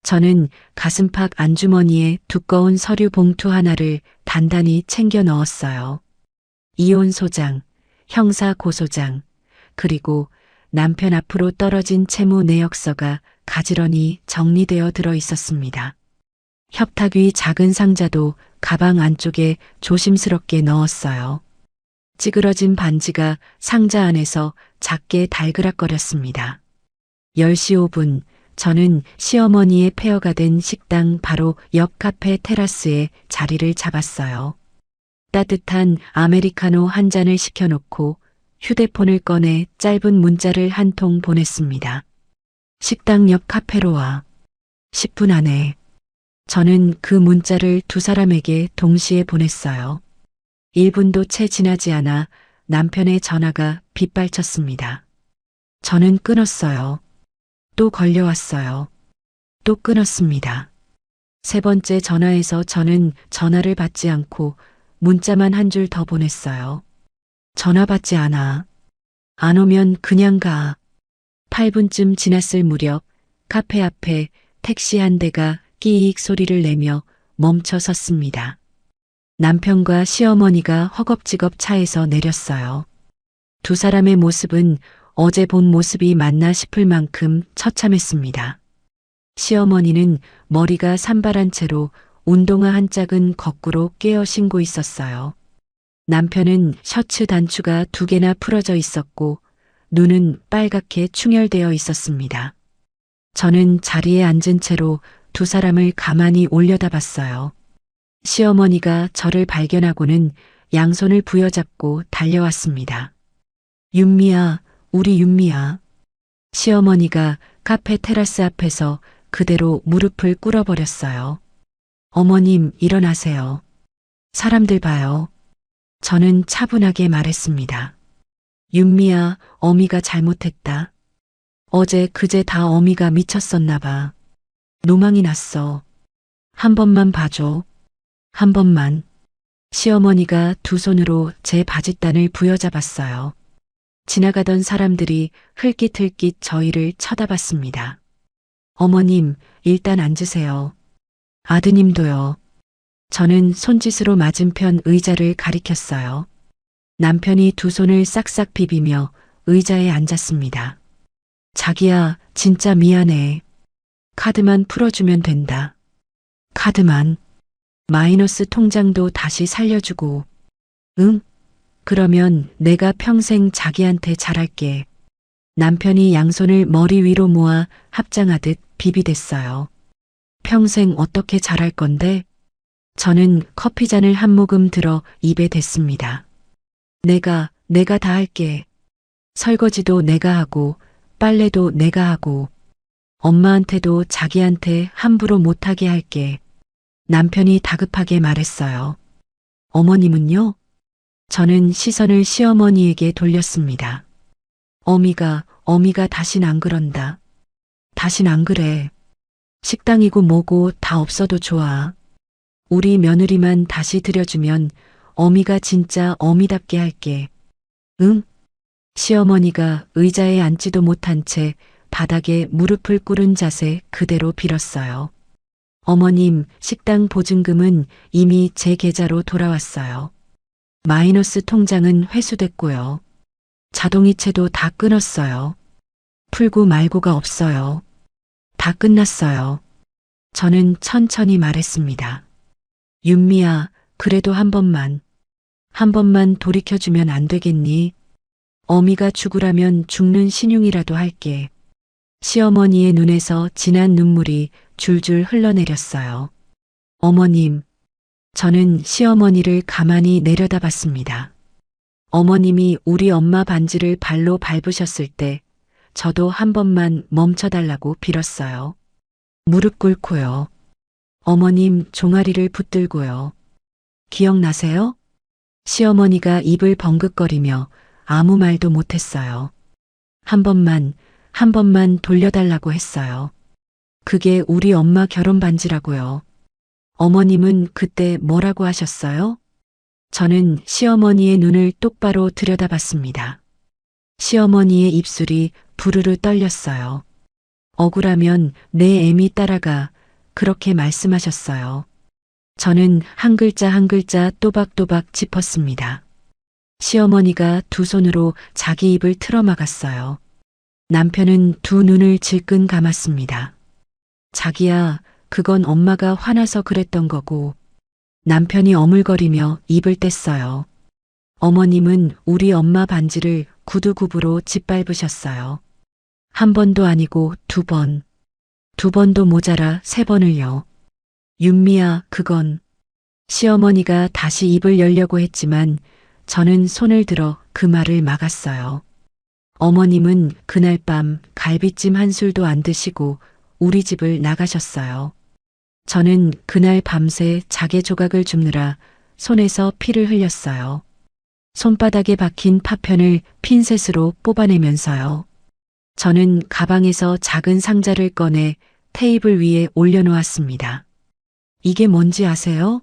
저는 가슴팍 안주머니에 두꺼운 서류 봉투 하나를 단단히 챙겨 넣었어요. 이혼 소장, 형사 고소장, 그리고 남편 앞으로 떨어진 채무 내역서가 가지런히 정리되어 들어 있었습니다. 협탁 위 작은 상자도 가방 안쪽에 조심스럽게 넣었어요. 찌그러진 반지가 상자 안에서 작게 달그락거렸습니다. 10시 5분 저는 시어머니의 폐허가 된 식당 바로 옆 카페 테라스에 자리를 잡았어요. 따뜻한 아메리카노 한 잔을 시켜놓고 휴대폰을 꺼내 짧은 문자를 한 통 보냈습니다. 식당 옆 카페로 와. 10분 안에. 저는 그 문자를 두 사람에게 동시에 보냈어요. 1분도 채 지나지 않아 남편의 전화가 빗발쳤습니다. 저는 끊었어요. 또 걸려왔어요. 또 끊었습니다. 세 번째 전화에서 저는 전화를 받지 않고 문자만 한 줄 더 보냈어요. 전화 받지 않아. 안 오면 그냥 가. 8분쯤 지났을 무렵 카페 앞에 택시 한 대가 끼익 소리를 내며 멈춰 섰습니다. 남편과 시어머니가 허겁지겁 차에서 내렸어요. 두 사람의 모습은 어제 본 모습이 맞나 싶을 만큼 처참했습니다. 시어머니는 머리가 산발한 채로 운동화 한 짝은 거꾸로 꿰어 신고 있었어요. 남편은 셔츠 단추가 2개나 풀어져 있었고 눈은 빨갛게 충혈되어 있었습니다. 저는 자리에 앉은 채로 두 사람을 가만히 올려다봤어요. 시어머니가 저를 발견하고는 양손을 부여잡고 달려왔습니다. 윤미야, 우리 윤미야. 시어머니가 카페 테라스 앞에서 그대로 무릎을 꿇어버렸어요. 어머님, 일어나세요. 사람들 봐요. 저는 차분하게 말했습니다. 윤미야, 어미가 잘못했다. 어제 그제 다 어미가 미쳤었나 봐. 노망이 났어. 한 번만 봐줘. 한 번만. 시어머니가 두 손으로 제 바짓단을 부여잡았어요. 지나가던 사람들이 흘깃흘깃 저희를 쳐다봤습니다. 어머님, 일단 앉으세요. 아드님도요. 저는 손짓으로 맞은편 의자를 가리켰어요. 남편이 두 손을 싹싹 비비며 의자에 앉았습니다. 자기야, 진짜 미안해. 카드만 풀어주면 된다. 카드만. 마이너스 통장도 다시 살려주고. 응? 그러면 내가 평생 자기한테 잘할게. 남편이 양손을 머리 위로 모아 합장하듯 비비댔어요. 평생 어떻게 잘할 건데? 저는 커피잔을 한 모금 들어 입에 댔습니다. 내가 다 할게. 설거지도 내가 하고, 빨래도 내가 하고, 엄마한테도 자기한테 함부로 못하게 할게. 남편이 다급하게 말했어요. 어머님은요? 저는 시선을 시어머니에게 돌렸습니다. 어미가 다신 안 그런다. 다신 안 그래. 식당이고 뭐고 다 없어도 좋아. 우리 며느리만 다시 들여주면 어미가 진짜 어미답게 할게. 응? 시어머니가 의자에 앉지도 못한 채 바닥에 무릎을 꿇은 자세 그대로 빌었어요. 어머님, 식당 보증금은 이미 제 계좌로 돌아왔어요. 마이너스 통장은 회수됐고요. 자동이체도 다 끊었어요. 풀고 말고가 없어요. 다 끝났어요. 저는 천천히 말했습니다. 윤미야, 그래도 한 번만 돌이켜주면 안 되겠니? 어미가 죽으라면 죽는 신용이라도 할게. 시어머니의 눈에서 진한 눈물이 줄줄 흘러내렸어요. 어머님, 저는 시어머니를 가만히 내려다봤습니다. 어머님이 우리 엄마 반지를 발로 밟으셨을 때 저도 한 번만 멈춰달라고 빌었어요. 무릎 꿇고요. 어머님 종아리를 붙들고요. 기억나세요? 시어머니가 입을 벙긋거리며 아무 말도 못했어요. 한 한 번만 돌려달라고 했어요. 그게 우리 엄마 결혼 반지라고요. 어머님은 그때 뭐라고 하셨어요? 저는 시어머니의 눈을 똑바로 들여다봤습니다. 시어머니의 입술이 부르르 떨렸어요. 억울하면 내 애미 따라가, 그렇게 말씀하셨어요. 저는 한 글자 한 글자 또박또박 짚었습니다. 시어머니가 두 손으로 자기 입을 틀어막았어요. 남편은 두 눈을 질끈 감았습니다. 자기야, 그건 엄마가 화나서 그랬던 거고. 남편이 어물거리며 입을 뗐어요. 어머님은 우리 엄마 반지를 구두굽으로 짓밟으셨어요. 한 번도 아니고 두 번. 두 번도 모자라 세 번을요. 윤미야, 그건. 시어머니가 다시 입을 열려고 했지만 저는 손을 들어 그 말을 막았어요. 어머님은 그날 밤 갈비찜 한 술도 안 드시고 우리 집을 나가셨어요. 저는 그날 밤새 자개 조각을 줍느라 손에서 피를 흘렸어요. 손바닥에 박힌 파편을 핀셋으로 뽑아내면서요. 저는 가방에서 작은 상자를 꺼내 테이블 위에 올려놓았습니다. 이게 뭔지 아세요?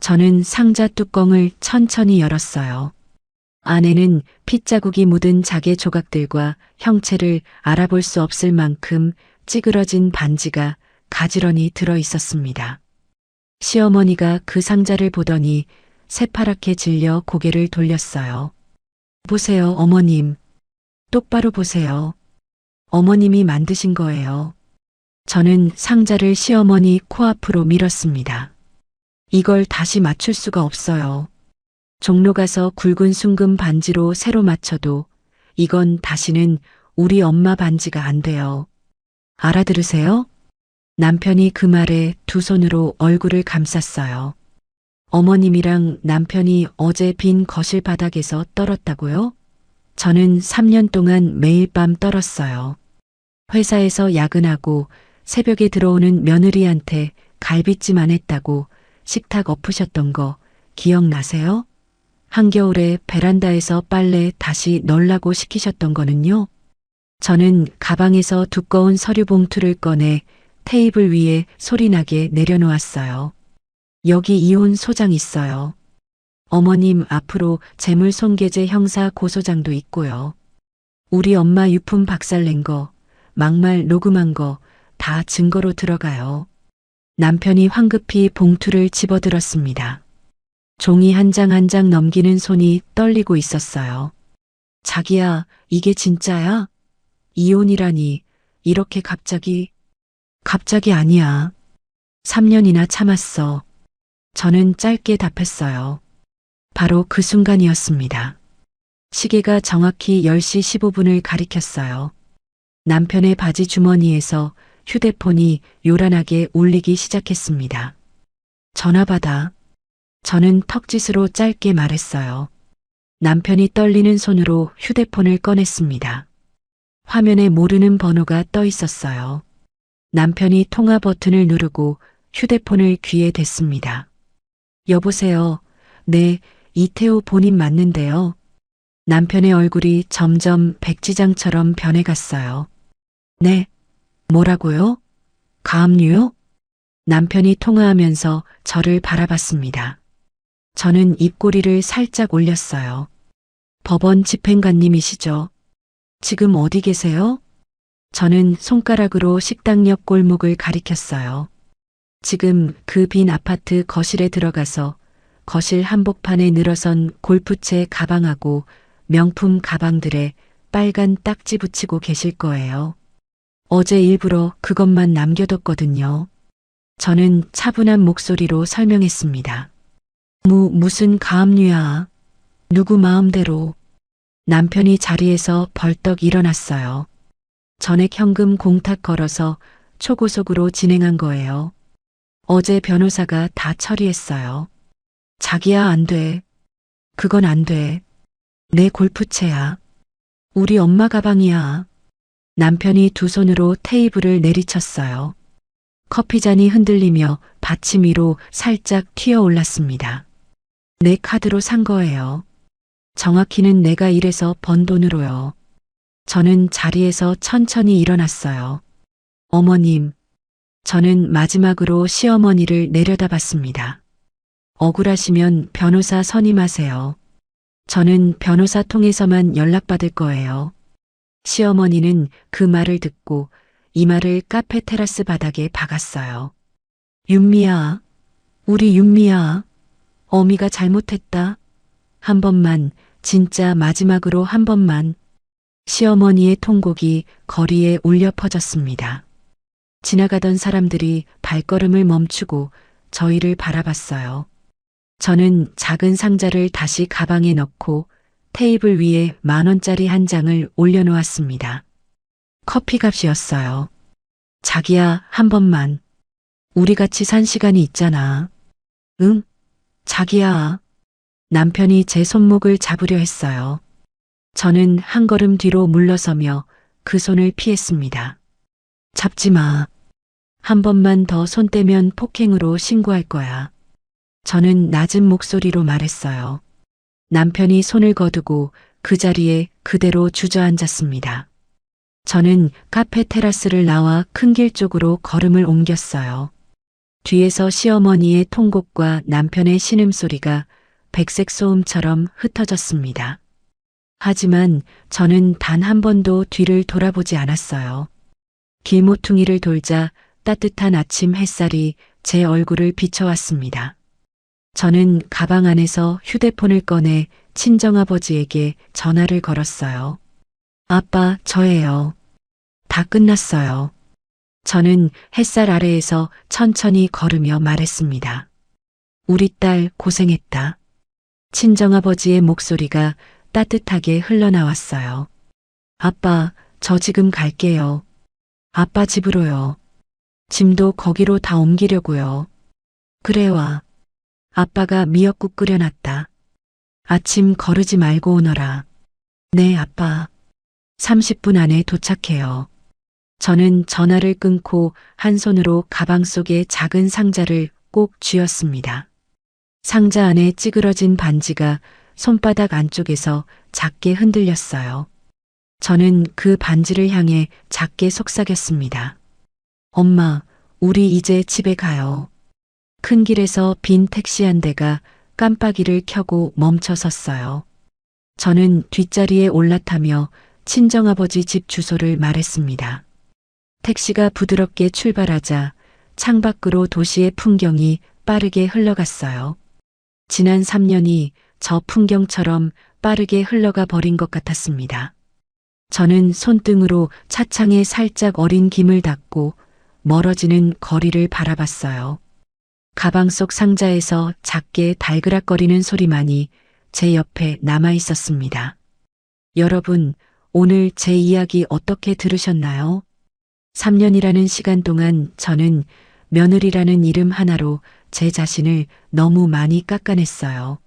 저는 상자 뚜껑을 천천히 열었어요. 안에는 핏자국이 묻은 자개 조각들과 형체를 알아볼 수 없을 만큼 찌그러진 반지가 가지런히 들어 있었습니다. 시어머니가 그 상자를 보더니 새파랗게 질려 고개를 돌렸어요. 보세요, 어머님. 똑바로 보세요. 어머님이 만드신 거예요. 저는 상자를 시어머니 코앞으로 밀었습니다. 이걸 다시 맞출 수가 없어요. 종로 가서 굵은 순금 반지로 새로 맞춰도 이건 다시는 우리 엄마 반지가 안 돼요. 알아들으세요? 남편이 그 말에 두 손으로 얼굴을 감쌌어요. 어머님이랑 남편이 어제 빈 거실 바닥에서 떨었다고요? 저는 3년 동안 매일 밤 떨었어요. 회사에서 야근하고 새벽에 들어오는 며느리한테 갈비찜 안 했다고 식탁 엎으셨던 거 기억나세요? 한겨울에 베란다에서 빨래 다시 널라고 시키셨던 거는요? 저는 가방에서 두꺼운 서류 봉투를 꺼내 테이블 위에 소리나게 내려놓았어요. 여기 이혼 소장 있어요. 어머님 앞으로 재물손괴죄 형사 고소장도 있고요. 우리 엄마 유품 박살낸 거, 막말 녹음한 거 다 증거로 들어가요. 남편이 황급히 봉투를 집어들었습니다. 종이 한 장 한 장 넘기는 손이 떨리고 있었어요. 자기야, 이게 진짜야? 이혼이라니, 이렇게 갑자기 아니야. 3년이나 참았어. 저는 짧게 답했어요. 바로 그 순간이었습니다. 시계가 정확히 10시 15분을 가리켰어요. 남편의 바지 주머니에서 휴대폰이 요란하게 울리기 시작했습니다. 전화 받아. 저는 턱짓으로 짧게 말했어요. 남편이 떨리는 손으로 휴대폰을 꺼냈습니다. 화면에 모르는 번호가 떠 있었어요. 남편이 통화 버튼을 누르고 휴대폰을 귀에 댔습니다. 여보세요. 네, 이태호 본인 맞는데요. 남편의 얼굴이 점점 백지장처럼 변해갔어요. 네. 뭐라고요? 가압류요? 남편이 통화하면서 저를 바라봤습니다. 저는 입꼬리를 살짝 올렸어요. 법원 집행관님이시죠? 지금 어디 계세요? 저는 손가락으로 식당 옆 골목을 가리켰어요. 지금 그 빈 아파트 거실에 들어가서 거실 한복판에 늘어선 골프채 가방하고 명품 가방들에 빨간 딱지 붙이고 계실 거예요. 어제 일부러 그것만 남겨뒀거든요. 저는 차분한 목소리로 설명했습니다. 무슨 가압류야. 누구 마음대로. 남편이 자리에서 벌떡 일어났어요. 전액 현금 공탁 걸어서 초고속으로 진행한 거예요. 어제 변호사가 다 처리했어요. 자기야, 안 돼. 그건 안 돼. 내 골프채야. 우리 엄마 가방이야. 남편이 두 손으로 테이블을 내리쳤어요. 커피잔이 흔들리며 받침 위로 살짝 튀어 올랐습니다. 내 카드로 산 거예요. 정확히는 내가 일해서 번 돈으로요. 저는 자리에서 천천히 일어났어요. 어머님, 저는 마지막으로 시어머니를 내려다봤습니다. 억울하시면 변호사 선임하세요. 저는 변호사 통해서만 연락받을 거예요. 시어머니는 그 말을 듣고 이마를 카페 테라스 바닥에 박았어요. 윤미야, 우리 윤미야, 어미가 잘못했다. 한 번만, 진짜 마지막으로 한 번만. 시어머니의 통곡이 거리에 울려 퍼졌습니다. 지나가던 사람들이 발걸음을 멈추고 저희를 바라봤어요. 저는 작은 상자를 다시 가방에 넣고 테이블 위에 10,000원짜리 한 장을 올려놓았습니다. 커피값이었어요. 자기야, 한 번만. 우리 같이 산 시간이 있잖아. 응? 자기야. 남편이 제 손목을 잡으려 했어요. 저는 한 걸음 뒤로 물러서며 그 손을 피했습니다. 잡지 마. 한 번만 더 손 떼면 폭행으로 신고할 거야. 저는 낮은 목소리로 말했어요. 남편이 손을 거두고 그 자리에 그대로 주저앉았습니다. 저는 카페 테라스를 나와 큰 길 쪽으로 걸음을 옮겼어요. 뒤에서 시어머니의 통곡과 남편의 신음소리가 백색 소음처럼 흩어졌습니다. 하지만 저는 단 한 번도 뒤를 돌아보지 않았어요. 길모퉁이를 돌자 따뜻한 아침 햇살이 제 얼굴을 비춰왔습니다. 저는 가방 안에서 휴대폰을 꺼내 친정아버지에게 전화를 걸었어요. 아빠, 저예요. 다 끝났어요. 저는 햇살 아래에서 천천히 걸으며 말했습니다. 우리 딸 고생했다. 친정아버지의 목소리가 따뜻하게 흘러나왔어요. 아빠, 저 지금 갈게요. 아빠 집으로요. 짐도 거기로 다 옮기려고요. 그래 와. 아빠가 미역국 끓여놨다. 아침 거르지 말고 오너라. 네, 아빠. 30분 안에 도착해요. 저는 전화를 끊고 한 손으로 가방 속의 작은 상자를 꼭 쥐었습니다. 상자 안에 찌그러진 반지가 손바닥 안쪽에서 작게 흔들렸어요. 저는 그 반지를 향해 작게 속삭였습니다. 엄마, 우리 이제 집에 가요. 큰 길에서 빈 택시 한 대가 깜빡이를 켜고 멈춰 섰어요. 저는 뒷자리에 올라타며 친정아버지 집 주소를 말했습니다. 택시가 부드럽게 출발하자 창밖으로 도시의 풍경이 빠르게 흘러갔어요. 지난 3년이 저 풍경처럼 빠르게 흘러가 버린 것 같았습니다. 저는 손등으로 차창에 살짝 어린 김을 닦고 멀어지는 거리를 바라봤어요. 가방 속 상자에서 작게 달그락거리는 소리만이 제 옆에 남아 있었습니다. 여러분, 오늘 제 이야기 어떻게 들으셨나요? 3년이라는 시간 동안 저는 며느리라는 이름 하나로 제 자신을 너무 많이 깎아냈어요.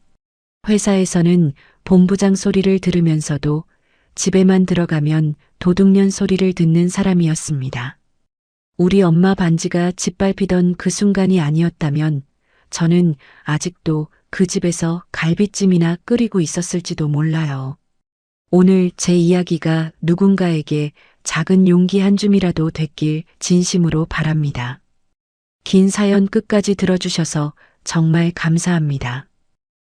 회사에서는 본부장 소리를 들으면서도 집에만 들어가면 도둑년 소리를 듣는 사람이었습니다. 우리 엄마 반지가 짓밟히던 그 순간이 아니었다면 저는 아직도 그 집에서 갈비찜이나 끓이고 있었을지도 몰라요. 오늘 제 이야기가 누군가에게 작은 용기 한 줌이라도 됐길 진심으로 바랍니다. 긴 사연 끝까지 들어주셔서 정말 감사합니다.